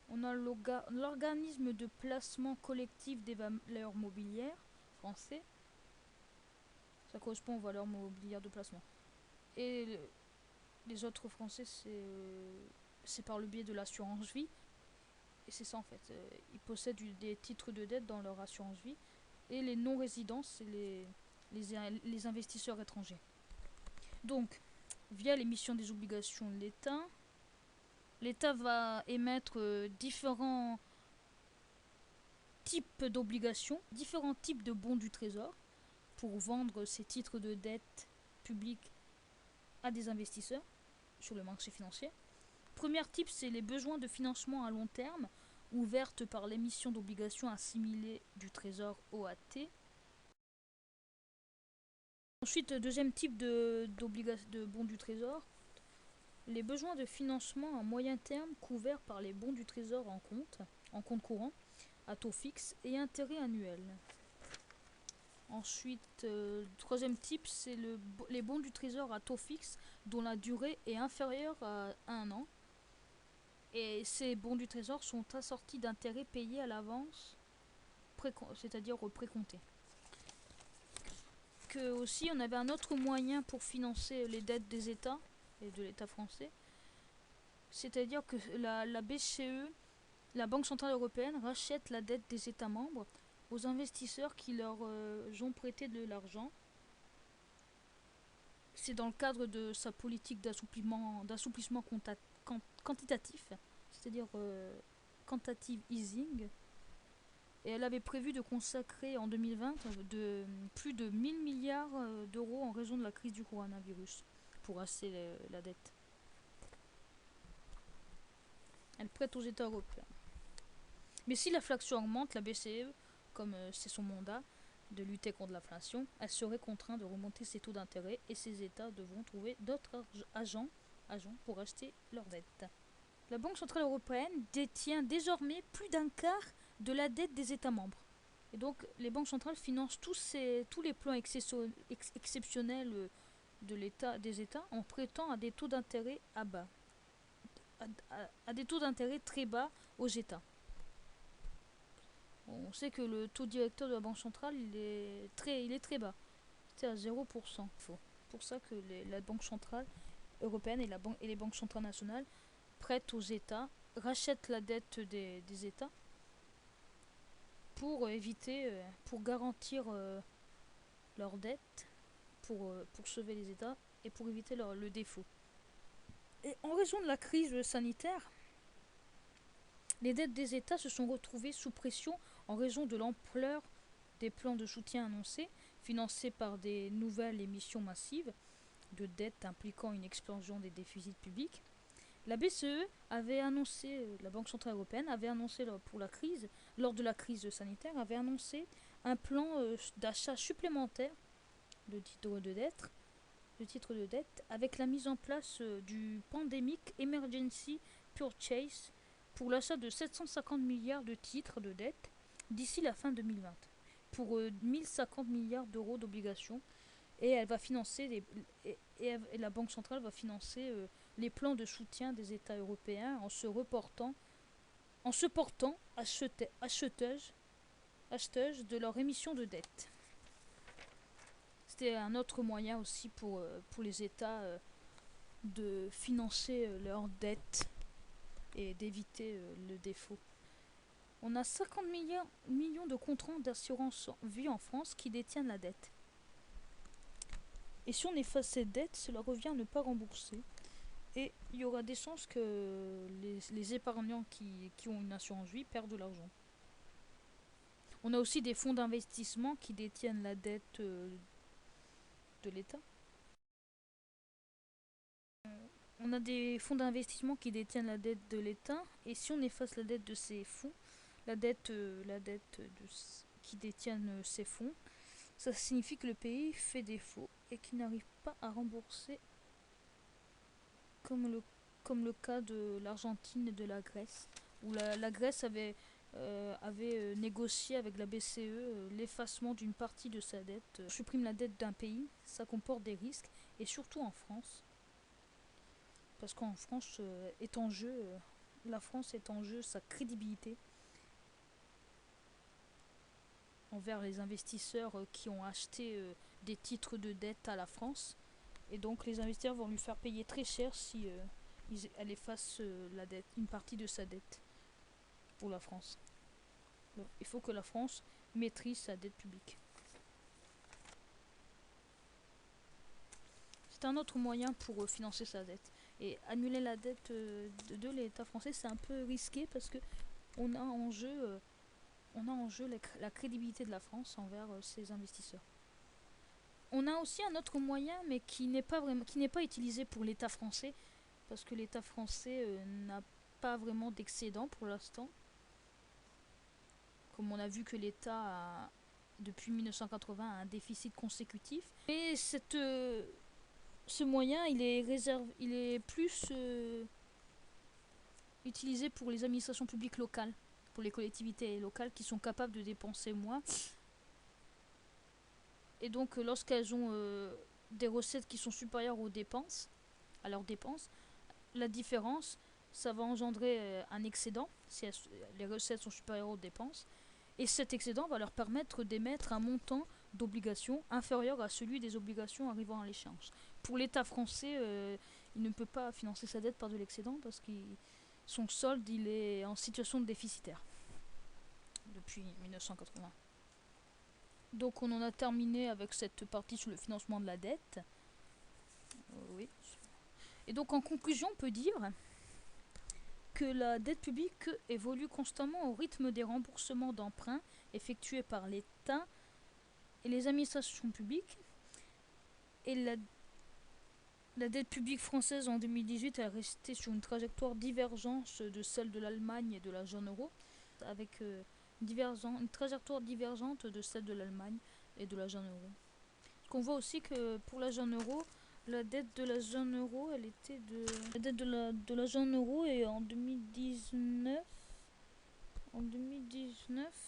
on a l'organisme de placement collectif des valeurs mobilières français. Ça correspond aux valeurs mobilières de placement. Et les autres français, c'est par le biais de l'assurance vie. Et c'est ça en fait. Ils possèdent des titres de dette dans leur assurance vie. Et les non-résidents, c'est les investisseurs étrangers. Donc, via l'émission des obligations de l'État va émettre différents types d'obligations, différents types de bons du trésor pour vendre ces titres de dette publics à des investisseurs sur le marché financier. Premier type, c'est les besoins de financement à long terme ouvertes par l'émission d'obligations assimilées du trésor OAT. Ensuite, deuxième type de bons du trésor, les besoins de financement à moyen terme couverts par les bons du trésor en compte courant, à taux fixe et intérêt annuel. Ensuite, troisième type, c'est les bons du trésor à taux fixe dont la durée est inférieure à 1 an. Et ces bons du trésor sont assortis d'intérêts payés à l'avance, c'est-à-dire au précompté. Aussi, on avait un autre moyen pour financer les dettes des États et de l'État français. C'est-à-dire que la BCE, la Banque Centrale Européenne, rachète la dette des États membres aux investisseurs qui leur ont prêté de l'argent. C'est dans le cadre de sa politique d'assouplissement quantitatif, c'est-à-dire quantitative easing. Et elle avait prévu de consacrer en 2020 plus de 1000 milliards d'euros en raison de la crise du coronavirus pour racheter la dette. Elle prête aux États européens. Mais si l'inflation augmente, la BCE, comme c'est son mandat de lutter contre l'inflation, elle serait contrainte de remonter ses taux d'intérêt et ces États devront trouver d'autres agents pour acheter leurs dettes. La Banque Centrale Européenne détient désormais plus d'un quart de la dette des États membres. Et donc les banques centrales financent tous les plans exceptionnels des États en prêtant à des taux d'intérêt à bas. à des taux d'intérêt très bas aux États. On sait que le taux directeur de la Banque centrale, il est très bas. C'est à 0%. C'est pour ça que la Banque centrale européenne et les banques centrales nationales prêtent aux États, rachètent la dette des États pour éviter, pour garantir leur dette, pour sauver les États et pour éviter le défaut. Et en raison de la crise sanitaire, les dettes des États se sont retrouvées sous pression en raison de l'ampleur des plans de soutien annoncés, financés par des nouvelles émissions massives de dettes impliquant une explosion des déficits publics. La BCE avait annoncé, la Banque Centrale Européenne avait annoncé lors de la crise sanitaire, avait annoncé un plan d'achat supplémentaire de titres de dette avec la mise en place du Pandemic Emergency Purchase pour l'achat de 750 milliards de titres de dette d'ici la fin 2020 pour 1050 milliards d'euros d'obligations, et elle va financer et la Banque centrale va financer les plans de soutien des États européens en se portant acheteuses de leur émission de dette. C'était un autre moyen aussi pour les États de financer leurs dettes et d'éviter le défaut. On a 50 millions de contrats d'assurance vie en France qui détiennent la dette. Et si on efface cette dette, cela revient à ne pas rembourser. Et il y aura des chances que les épargnants qui ont une assurance vie perdent de l'argent. On a aussi des fonds d'investissement qui détiennent la dette de l'État. On a des fonds d'investissement qui détiennent la dette de l'État. Et si on efface la dette de ces fonds, qui détiennent ces fonds, ça signifie que le pays fait défaut et qu'il n'arrive pas à rembourser, comme le cas de l'Argentine et de la Grèce, où la Grèce avait négocié avec la BCE l'effacement d'une partie de sa dette. Supprime la dette d'un pays, ça comporte des risques, et surtout en France, parce qu'en France la France est en jeu sa crédibilité envers les investisseurs qui ont acheté des titres de dette à la France. Et donc les investisseurs vont lui faire payer très cher si elle efface une partie de sa dette pour la France. Donc, il faut que la France maîtrise sa dette publique. C'est un autre moyen pour financer sa dette. Et annuler la dette de l'État français, c'est un peu risqué parce que on a en jeu la crédibilité de la France envers ses investisseurs. On a aussi un autre moyen, mais qui n'est pas utilisé pour l'État français, parce que l'État français n'a pas vraiment d'excédent pour l'instant. Comme on a vu que l'État, depuis 1980, a un déficit consécutif. Mais ce moyen, il est plus utilisé pour les administrations publiques locales, pour les collectivités locales qui sont capables de dépenser moins. Et donc lorsqu'elles ont des recettes qui sont supérieures à leurs dépenses, la différence, ça va engendrer un excédent si les recettes sont supérieures aux dépenses. Et cet excédent va leur permettre d'émettre un montant d'obligations inférieur à celui des obligations arrivant à l'échéance. Pour l'État français, il ne peut pas financer sa dette par de l'excédent parce que son solde il est en situation de déficitaire depuis 1980. Donc on en a terminé avec cette partie sur le financement de la dette. Oui. Et donc en conclusion, on peut dire que la dette publique évolue constamment au rythme des remboursements d'emprunts effectués par l'État et les administrations publiques. Et la dette publique française en 2018 est restée sur une trajectoire divergente de celle de l'Allemagne et de la zone euro, avec une trajectoire divergente de celle de l'Allemagne et de la zone euro. On voit aussi que pour la zone euro, la dette de la zone euro, la dette de la zone euro, et en 2019,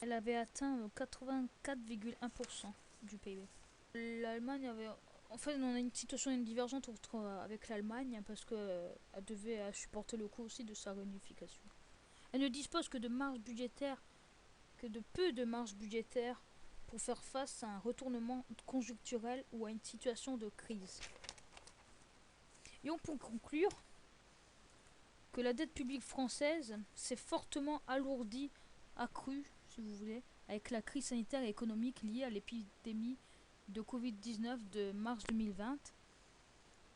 elle avait atteint 84,1% du PIB. L'Allemagne avait En fait, on a une situation divergente avec l'Allemagne parce qu'elle devait supporter le coût aussi de sa réunification. Elle ne dispose que de marge budgétaire, que de peu de marge budgétaire pour faire face à un retournement conjoncturel ou à une situation de crise. Et on peut conclure que la dette publique française s'est fortement alourdie, accrue, si vous voulez, avec la crise sanitaire et économique liée à l'épidémie de Covid-19 de mars 2020.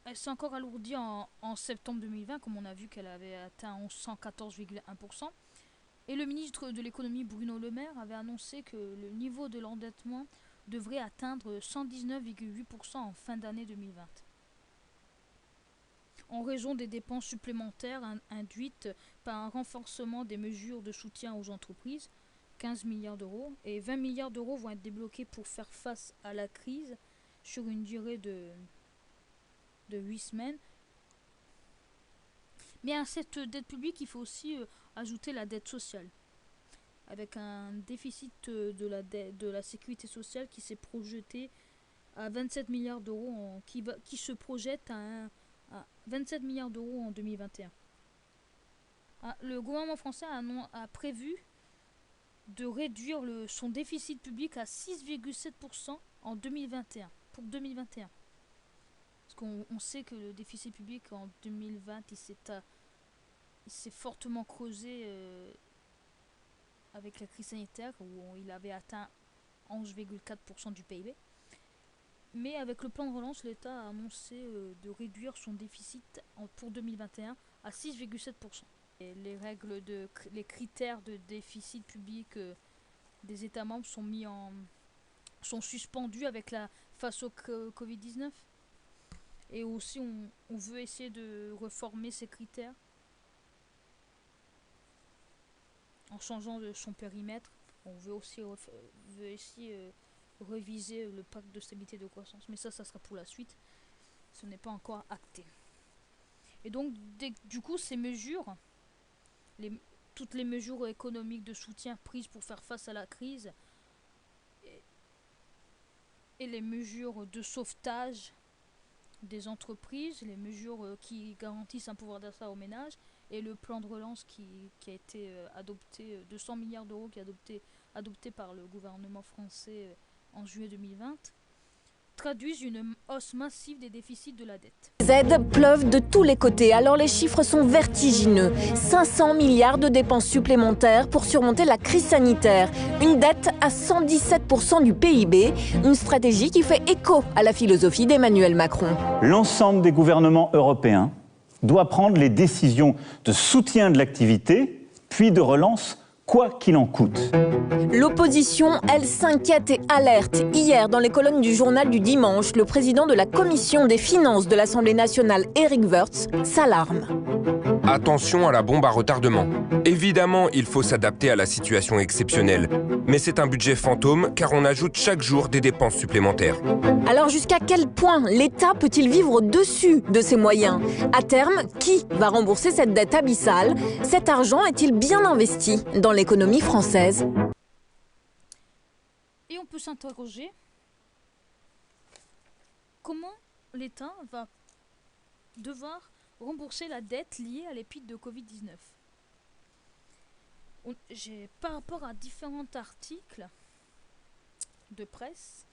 Elle s'est encore alourdie en septembre 2020, comme on a vu qu'elle avait atteint 114,1%. Et le ministre de l'économie Bruno Le Maire avait annoncé que le niveau de l'endettement devrait atteindre 119,8% en fin d'année 2020. En raison des dépenses supplémentaires induites par un renforcement des mesures de soutien aux entreprises, 15 milliards d'euros, et 20 milliards d'euros vont être débloqués pour faire face à la crise sur une durée de 8 semaines. Mais à cette dette publique, il faut aussi ajouter la dette sociale, avec un déficit de la sécurité sociale qui s'est projeté à 27 milliards d'euros, qui se projette à 27 milliards d'euros en 2021. Le gouvernement français a prévu de réduire son déficit public à 6,7% en 2021, pour 2021. Parce qu'on sait que le déficit public en 2020, il s'est fortement creusé avec la crise sanitaire, où il avait atteint 11,4% du PIB. Mais avec le plan de relance, l'État a annoncé de réduire son déficit pour 2021 à 6,7%. Et les critères de déficit public des États membres sont suspendus face au Covid-19. Et aussi, on veut essayer de reformer ces critères en changeant son périmètre. On veut aussi réviser le pacte de stabilité et de croissance. Mais ça sera pour la suite. Ce n'est pas encore acté. Et donc, du coup, ces mesures, toutes les mesures économiques de soutien prises pour faire face à la crise et les mesures de sauvetage des entreprises, les mesures qui garantissent un pouvoir d'achat aux ménages et le plan de relance qui a été adopté, 200 milliards d'euros qui est adopté par le gouvernement français en juillet 2020, traduisent une hausse massive des déficits de la dette. Les aides pleuvent de tous les côtés, alors les chiffres sont vertigineux. 500 milliards de dépenses supplémentaires pour surmonter la crise sanitaire. Une dette à 117% du PIB, une stratégie qui fait écho à la philosophie d'Emmanuel Macron. L'ensemble des gouvernements européens doit prendre les décisions de soutien de l'activité, puis de relance, quoi qu'il en coûte. L'opposition, elle s'inquiète et alerte. Hier, dans les colonnes du journal du dimanche, le président de la commission des finances de l'Assemblée nationale, Éric Woerth, s'alarme. Attention à la bombe à retardement. Évidemment, il faut s'adapter à la situation exceptionnelle. Mais c'est un budget fantôme car on ajoute chaque jour des dépenses supplémentaires. Alors jusqu'à quel point l'État peut-il vivre au-dessus de ses moyens? À terme, qui va rembourser cette dette abyssale? Cet argent est-il bien investi dans l'économie française? Et on peut s'interroger comment l'État va devoir rembourser la dette liée à l'épidémie de Covid-19. Par rapport à différents articles de presse,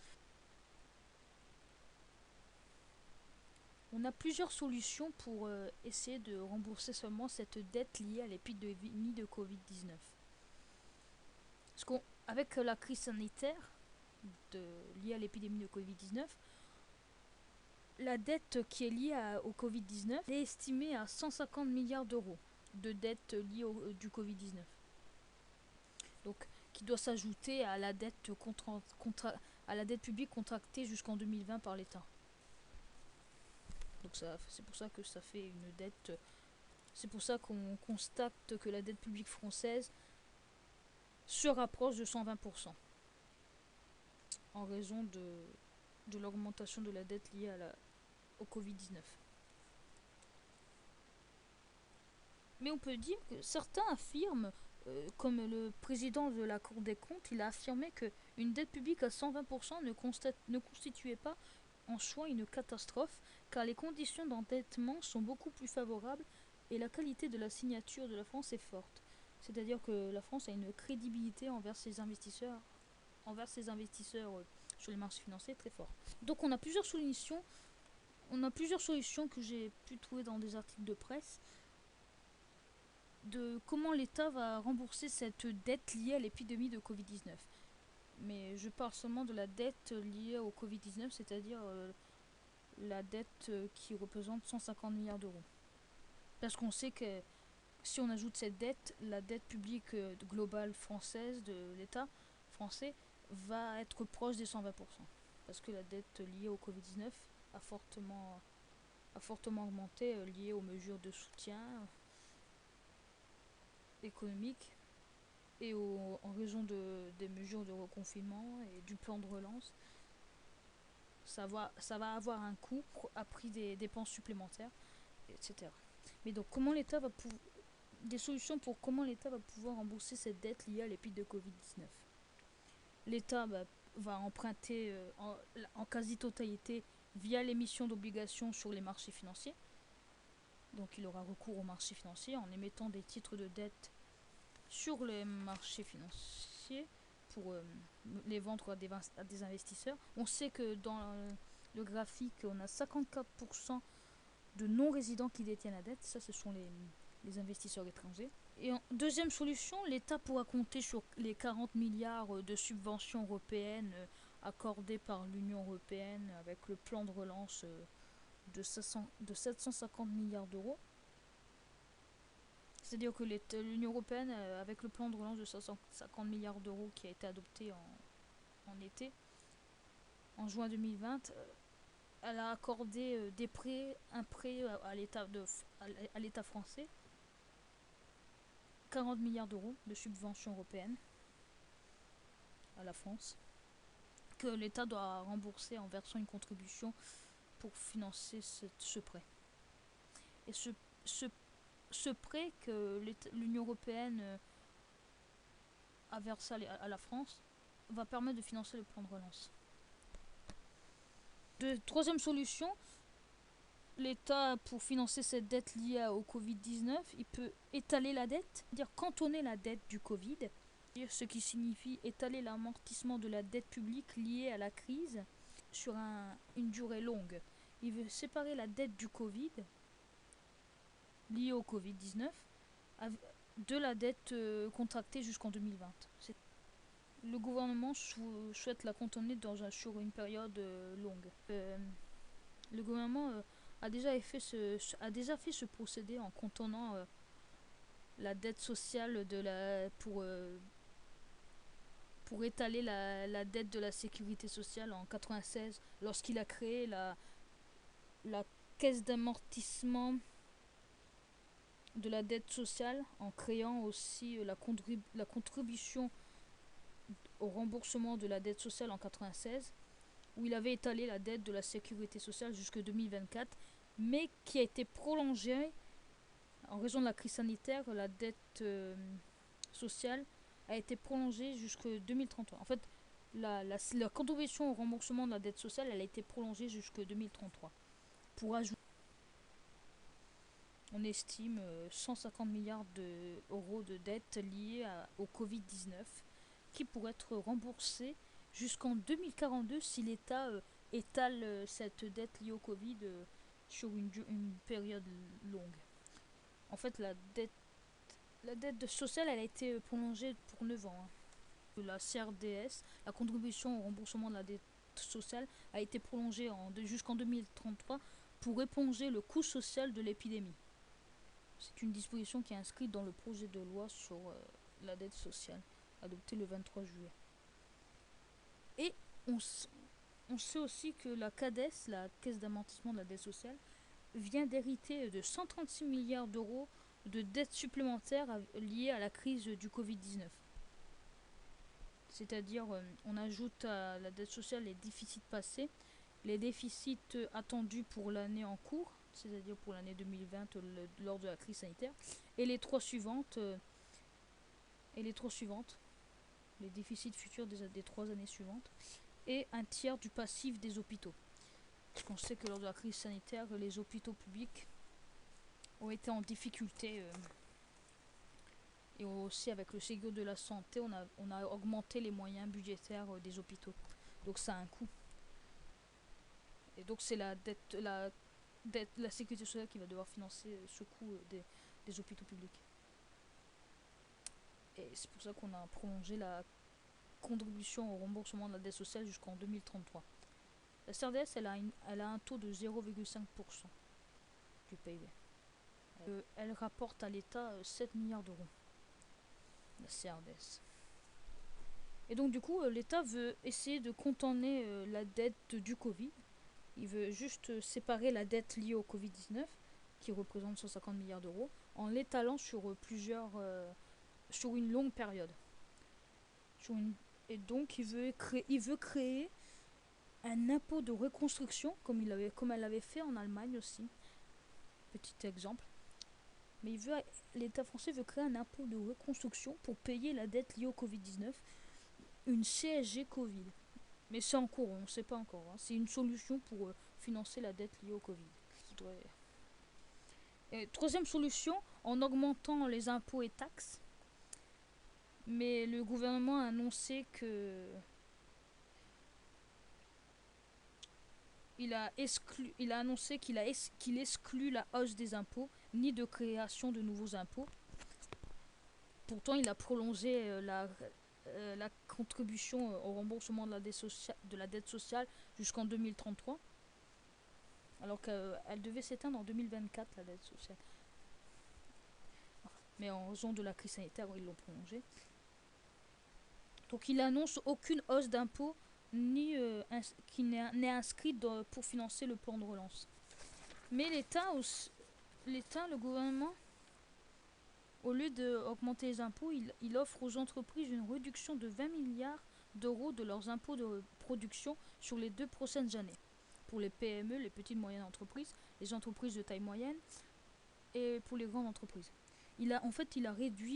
on a plusieurs solutions pour essayer de rembourser seulement cette dette liée à l'épidémie de Covid-19. Parce qu'avec la crise sanitaire liée à l'épidémie de Covid-19, la dette qui est liée au Covid-19 est estimée à 150 milliards d'euros de dette liée du Covid-19. Donc, qui doit s'ajouter à la dette publique contractée jusqu'en 2020 par l'État. Donc c'est pour ça que ça fait une dette. C'est pour ça qu'on constate que la dette publique française se rapproche de 120% en raison de l'augmentation de la dette liée au Covid-19. Mais on peut dire que certains affirment, comme le président de la Cour des comptes, il a affirmé qu'une dette publique à 120% ne constituait pas en soi une catastrophe car les conditions d'endettement sont beaucoup plus favorables et la qualité de la signature de la France est forte. C'est-à-dire que la France a une crédibilité envers ses investisseurs sur les marchés financiers très fort. Donc on a plusieurs solutions que j'ai pu trouver dans des articles de presse de comment l'État va rembourser cette dette liée à l'épidémie de Covid-19. Mais je parle seulement de la dette liée au Covid-19, c'est-à-dire la dette qui représente 150 milliards d'euros. Parce qu'on sait que si on ajoute cette dette, la dette publique globale française de l'État français va être proche des 120%. Parce que la dette liée au Covid-19 a fortement augmenté, liée aux mesures de soutien économique et en raison des mesures de reconfinement et du plan de relance. Ça va avoir un coût à prix des dépenses supplémentaires, etc. Mais donc des solutions pour comment l'État va pouvoir rembourser cette dette liée à l'épidémie de Covid-19. L'État va emprunter en quasi-totalité via l'émission d'obligations sur les marchés financiers. Donc il aura recours aux marchés financiers en émettant des titres de dette sur les marchés financiers pour les vendre à des investisseurs. On sait que dans le graphique, on a 54% de non-résidents qui détiennent la dette. Ça, ce sont les investisseurs étrangers. Et en deuxième solution, l'État pourra compter sur les 40 milliards de subventions européennes accordées par l'Union européenne avec le plan de relance de 750 milliards d'euros. C'est-à-dire que l'Union européenne, avec le plan de relance de 750 milliards d'euros qui a été adopté en été, en juin 2020, elle a accordé un prêt à l'État français, 40 milliards d'euros de subventions européennes à la France, que l'État doit rembourser en versant une contribution pour financer ce prêt. Et ce prêt que l'Union européenne a versé à la France va permettre de financer le plan de relance. Troisième solution, l'État, pour financer cette dette liée au Covid-19, il peut étaler la dette, c'est-à-dire cantonner la dette du Covid, ce qui signifie étaler l'amortissement de la dette publique liée à la crise sur une durée longue. Il veut séparer la dette du Covid, liée au Covid-19, de la dette contractée jusqu'en 2020. Le gouvernement souhaite la cantonner sur une période longue. Le gouvernement a déjà fait ce procédé en cantonnant la dette sociale pour étaler la dette de la sécurité sociale en 1996, lorsqu'il a créé la caisse d'amortissement de la dette sociale, en créant aussi la contribution au remboursement de la dette sociale en 1996, où il avait étalé la dette de la sécurité sociale jusqu'en 2024, mais qui a été prolongée en raison de la crise sanitaire. La dette sociale a été prolongée jusqu'en 2033. En fait, la contribution au remboursement de la dette sociale, elle a été prolongée jusqu'en 2033. Pour ajouter, on estime 150 milliards d'euros de dettes liées au Covid-19 qui pourraient être remboursées jusqu'en 2042 si l'État étale cette dette liée au Covid sur une période longue. En fait, la dette sociale, elle a été prolongée pour 9 ans. La CRDS, la contribution au remboursement de la dette sociale, a été prolongée jusqu'en 2033 pour éponger le coût social de l'épidémie. C'est une disposition qui est inscrite dans le projet de loi sur la dette sociale, adopté le 23 juillet. Et on sait aussi que la CADES, la Caisse d'amortissement de la dette sociale, vient d'hériter de 136 milliards d'euros de dettes supplémentaires liées à la crise du Covid-19. C'est-à-dire, on ajoute à la dette sociale les déficits passés, les déficits attendus pour l'année en cours, c'est-à-dire pour l'année 2020 lors de la crise sanitaire, et les trois suivantes, les déficits futurs des 3 années suivantes, et un tiers du passif des hôpitaux. Parce qu'on sait que lors de la crise sanitaire, les hôpitaux publics ont été en difficulté. Et aussi avec le Ségur de la santé, on a augmenté les moyens budgétaires des hôpitaux. Donc ça a un coût. Et donc c'est la sécurité sociale qui va devoir financer ce coût des hôpitaux publics. Et c'est pour ça qu'on a prolongé la contribution au remboursement de la dette sociale jusqu'en 2033. La CRDS, elle a un taux de 0,5% du PIB. Elle rapporte à l'État 7 milliards d'euros. La CRDS. Et donc du coup, l'État veut essayer de contourner la dette du Covid. Il veut juste séparer la dette liée au Covid-19, qui représente 150 milliards d'euros, en l'étalant sur sur une longue période. Et donc il veut créer un impôt de reconstruction, comme elle l'avait fait en Allemagne aussi. Petit exemple. Mais l'État français veut créer un impôt de reconstruction pour payer la dette liée au Covid-19, une CSG Covid. Mais c'est en cours, on ne sait pas encore. C'est une solution pour financer la dette liée au Covid. Et troisième solution, en augmentant les impôts et taxes. Mais le gouvernement a annoncé que il a annoncé qu'il exclut la hausse des impôts, ni de création de nouveaux impôts. Pourtant, il a prolongé la contribution au remboursement de la dette sociale jusqu'en 2033. Alors qu'elle devait s'éteindre en 2024, la dette sociale. Mais en raison de la crise sanitaire, ils l'ont prolongée. Donc il annonce aucune hausse d'impôts qui n'est inscrite pour financer le plan de relance. Mais le gouvernement, au lieu d'augmenter les impôts, il offre aux entreprises une réduction de 20 milliards d'euros de leurs impôts de production sur les 2 prochaines années. Pour les PME, les petites et moyennes entreprises, les entreprises de taille moyenne et pour les grandes entreprises. Il a réduit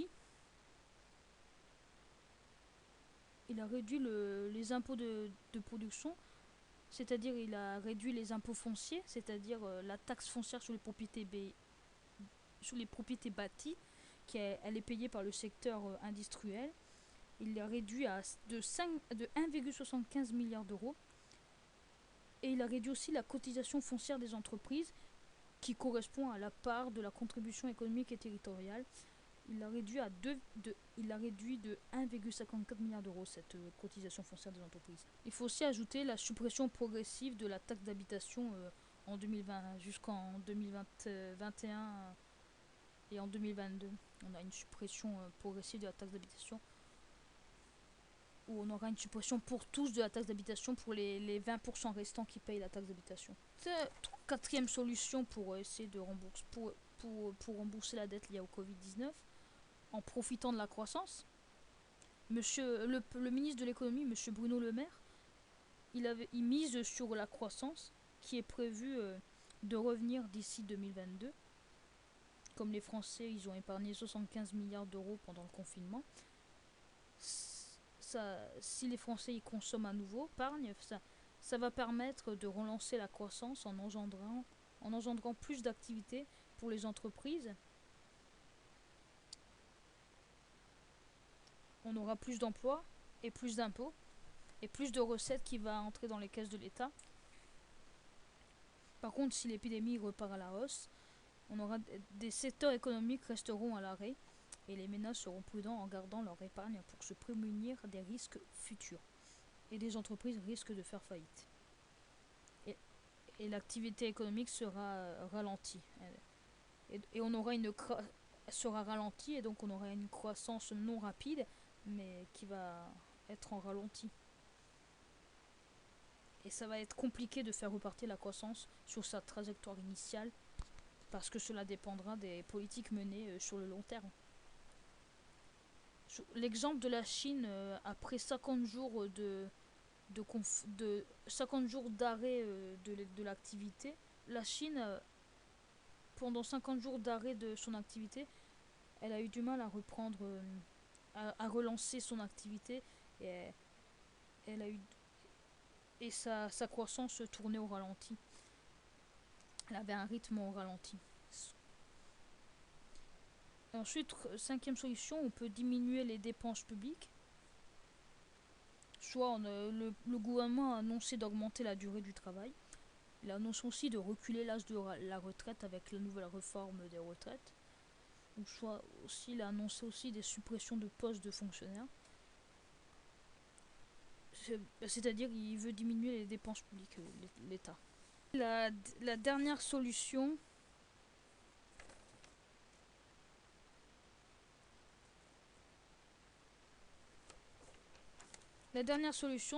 les impôts de production, c'est-à-dire il a réduit les impôts fonciers, c'est-à-dire la taxe foncière sur les propriétés bâties, elle est payée par le secteur industriel. Il l'a réduit de 1,75 milliard d'euros. Et il a réduit aussi la cotisation foncière des entreprises, qui correspond à la part de la contribution économique et territoriale. Il l'a réduit de 1,54 milliard d'euros, cette cotisation foncière des entreprises. Il faut aussi ajouter la suppression progressive de la taxe d'habitation en 2020 jusqu'en 2021 et en 2022. On a une suppression progressive de la taxe d'habitation, où on aura une suppression pour tous de la taxe d'habitation pour les 20% restants qui payent la taxe d'habitation. Quatrième solution pour essayer de rembourser la dette liée au Covid-19, en profitant de la croissance. Le ministre de l'économie, M. Bruno Le Maire, il mise sur la croissance qui est prévue de revenir d'ici 2022. Comme les Français, ils ont épargné 75 milliards d'euros pendant le confinement. Si les Français y consomment à nouveau, ça va permettre de relancer la croissance en engendrant plus d'activités pour les entreprises. On aura plus d'emplois et plus d'impôts et plus de recettes qui va entrer dans les caisses de l'État. Par contre, si l'épidémie repart à la hausse, des secteurs économiques resteront à l'arrêt et les ménages seront prudents en gardant leur épargne pour se prémunir des risques futurs. Et des entreprises risquent de faire faillite. Et l'activité économique sera ralentie. Et on aura sera ralentie et donc on aura une croissance non rapide, mais qui va être en ralenti. Et ça va être compliqué de faire repartir la croissance sur sa trajectoire initiale, parce que cela dépendra des politiques menées sur le long terme. L'exemple de la Chine, après 50 jours de 50 jours d'arrêt de l'activité, la Chine, pendant 50 jours d'arrêt de son activité, elle a eu du mal à reprendre, à relancer son activité, et sa croissance tournait au ralenti. Elle avait un rythme au ralenti. Ensuite, cinquième solution, on peut diminuer les dépenses publiques. Soit le gouvernement a annoncé d'augmenter la durée du travail. Il annonce aussi de reculer l'âge de la retraite avec la nouvelle réforme des retraites. Ou soit aussi, il a annoncé aussi des suppressions de postes de fonctionnaires. C'est-à-dire qu'il veut diminuer les dépenses publiques, l'État. La dernière solution,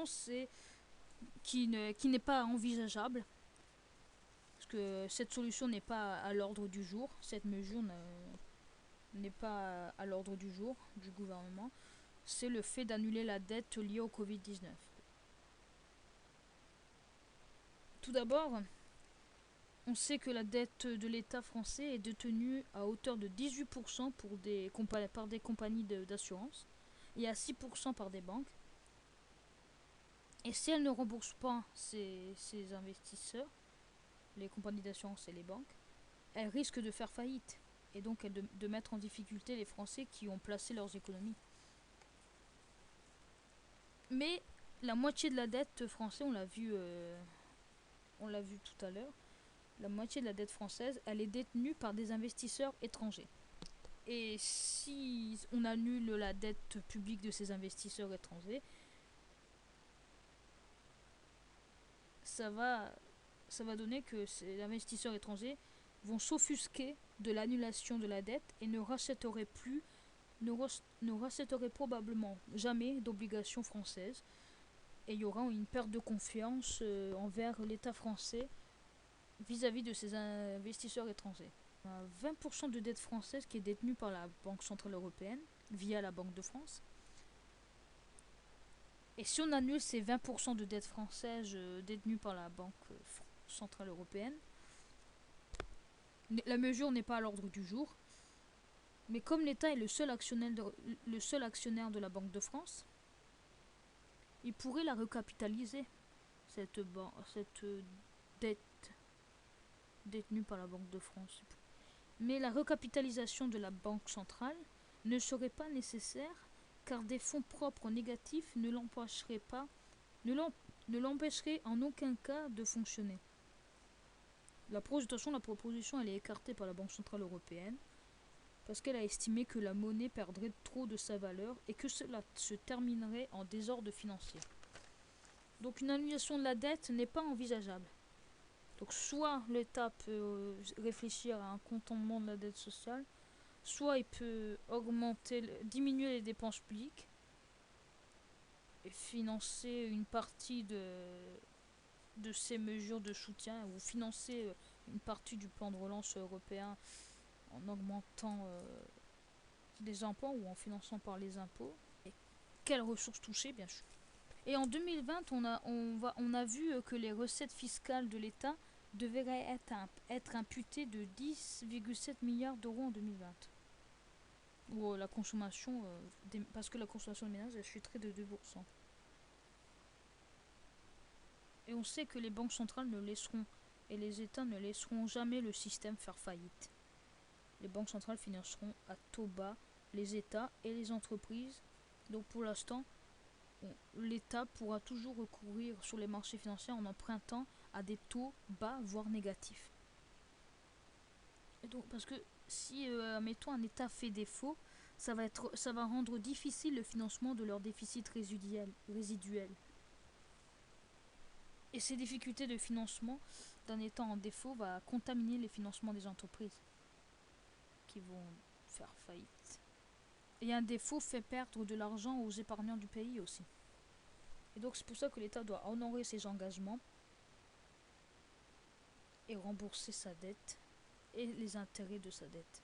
c'est qui n'est pas envisageable, parce que cette solution n'est pas à l'ordre du jour, cette mesure n'est pas à l'ordre du jour du gouvernement, c'est le fait d'annuler la dette liée au Covid-19. Tout d'abord, on sait que la dette de l'État français est détenue à hauteur de 18% par des compagnies d'assurance et à 6% par des banques. Et si elles ne remboursent pas ces investisseurs, les compagnies d'assurance et les banques, elles risquent de faire faillite et donc de mettre en difficulté les Français qui ont placé leurs économies. Mais la moitié de la dette française, on l'a vu tout à l'heure, la moitié de la dette française, elle est détenue par des investisseurs étrangers. Et si on annule la dette publique de ces investisseurs étrangers, ça va donner que ces investisseurs étrangers vont s'offusquer de l'annulation de la dette et ne rachèteraient probablement jamais d'obligations françaises. Et il y aura une perte de confiance envers l'État français vis-à-vis de ces investisseurs étrangers. On a 20% de dette française qui est détenue par la Banque Centrale Européenne via la Banque de France. Et si on annule ces 20% de dette française détenues par la Banque Centrale Européenne, la mesure n'est pas à l'ordre du jour. Mais comme l'État est le seul actionnaire de la Banque de France, il pourrait la recapitaliser, cette dette détenue par la Banque de France. Mais la recapitalisation de la Banque centrale ne serait pas nécessaire car des fonds propres négatifs ne l'empêcheraient en aucun cas de fonctionner. La proposition elle est écartée par la Banque Centrale Européenne parce qu'elle a estimé que la monnaie perdrait trop de sa valeur et que cela se terminerait en désordre financier. Donc une annulation de la dette n'est pas envisageable. Donc soit l'État peut réfléchir à un contentement de la dette sociale, soit il peut diminuer les dépenses publiques et financer une partie de ces mesures de soutien ou financer une partie du plan de relance européen en augmentant les impôts ou en finançant par les impôts. Et quelles ressources toucher, bien sûr. Et en 2020, on a vu que les recettes fiscales de l'État devraient être imputées de 10,7 milliards d'euros en 2020. Ou la consommation, parce que la consommation des ménages a chuterait de 2%. Et on sait que les banques centrales et les États ne laisseront jamais le système faire faillite. Les banques centrales financeront à taux bas les États et les entreprises. Donc pour l'instant, l'État pourra toujours recourir sur les marchés financiers en empruntant à des taux bas, voire négatifs. Et donc, parce que si, admettons, un État fait défaut, ça va rendre difficile le financement de leurs déficits résiduels. Et ces difficultés de financement d'un État en défaut va contaminer les financements des entreprises qui vont faire faillite. Et un défaut fait perdre de l'argent aux épargnants du pays aussi. Et donc c'est pour ça que l'État doit honorer ses engagements et rembourser sa dette et les intérêts de sa dette.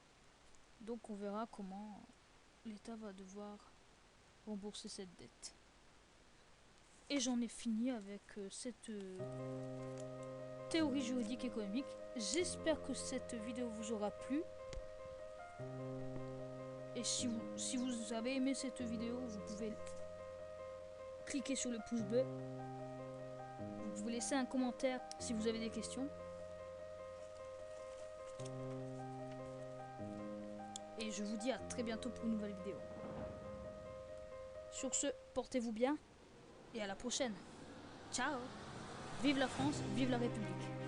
Donc on verra comment l'État va devoir rembourser cette dette. Et j'en ai fini avec cette théorie juridique économique. J'espère que cette vidéo vous aura plu. Et si vous avez aimé cette vidéo, vous pouvez cliquer sur le pouce bleu. Vous pouvez laisser un commentaire si vous avez des questions. Et je vous dis à très bientôt pour une nouvelle vidéo. Sur ce, portez-vous bien et à la prochaine. Ciao. Vive la France, vive la République.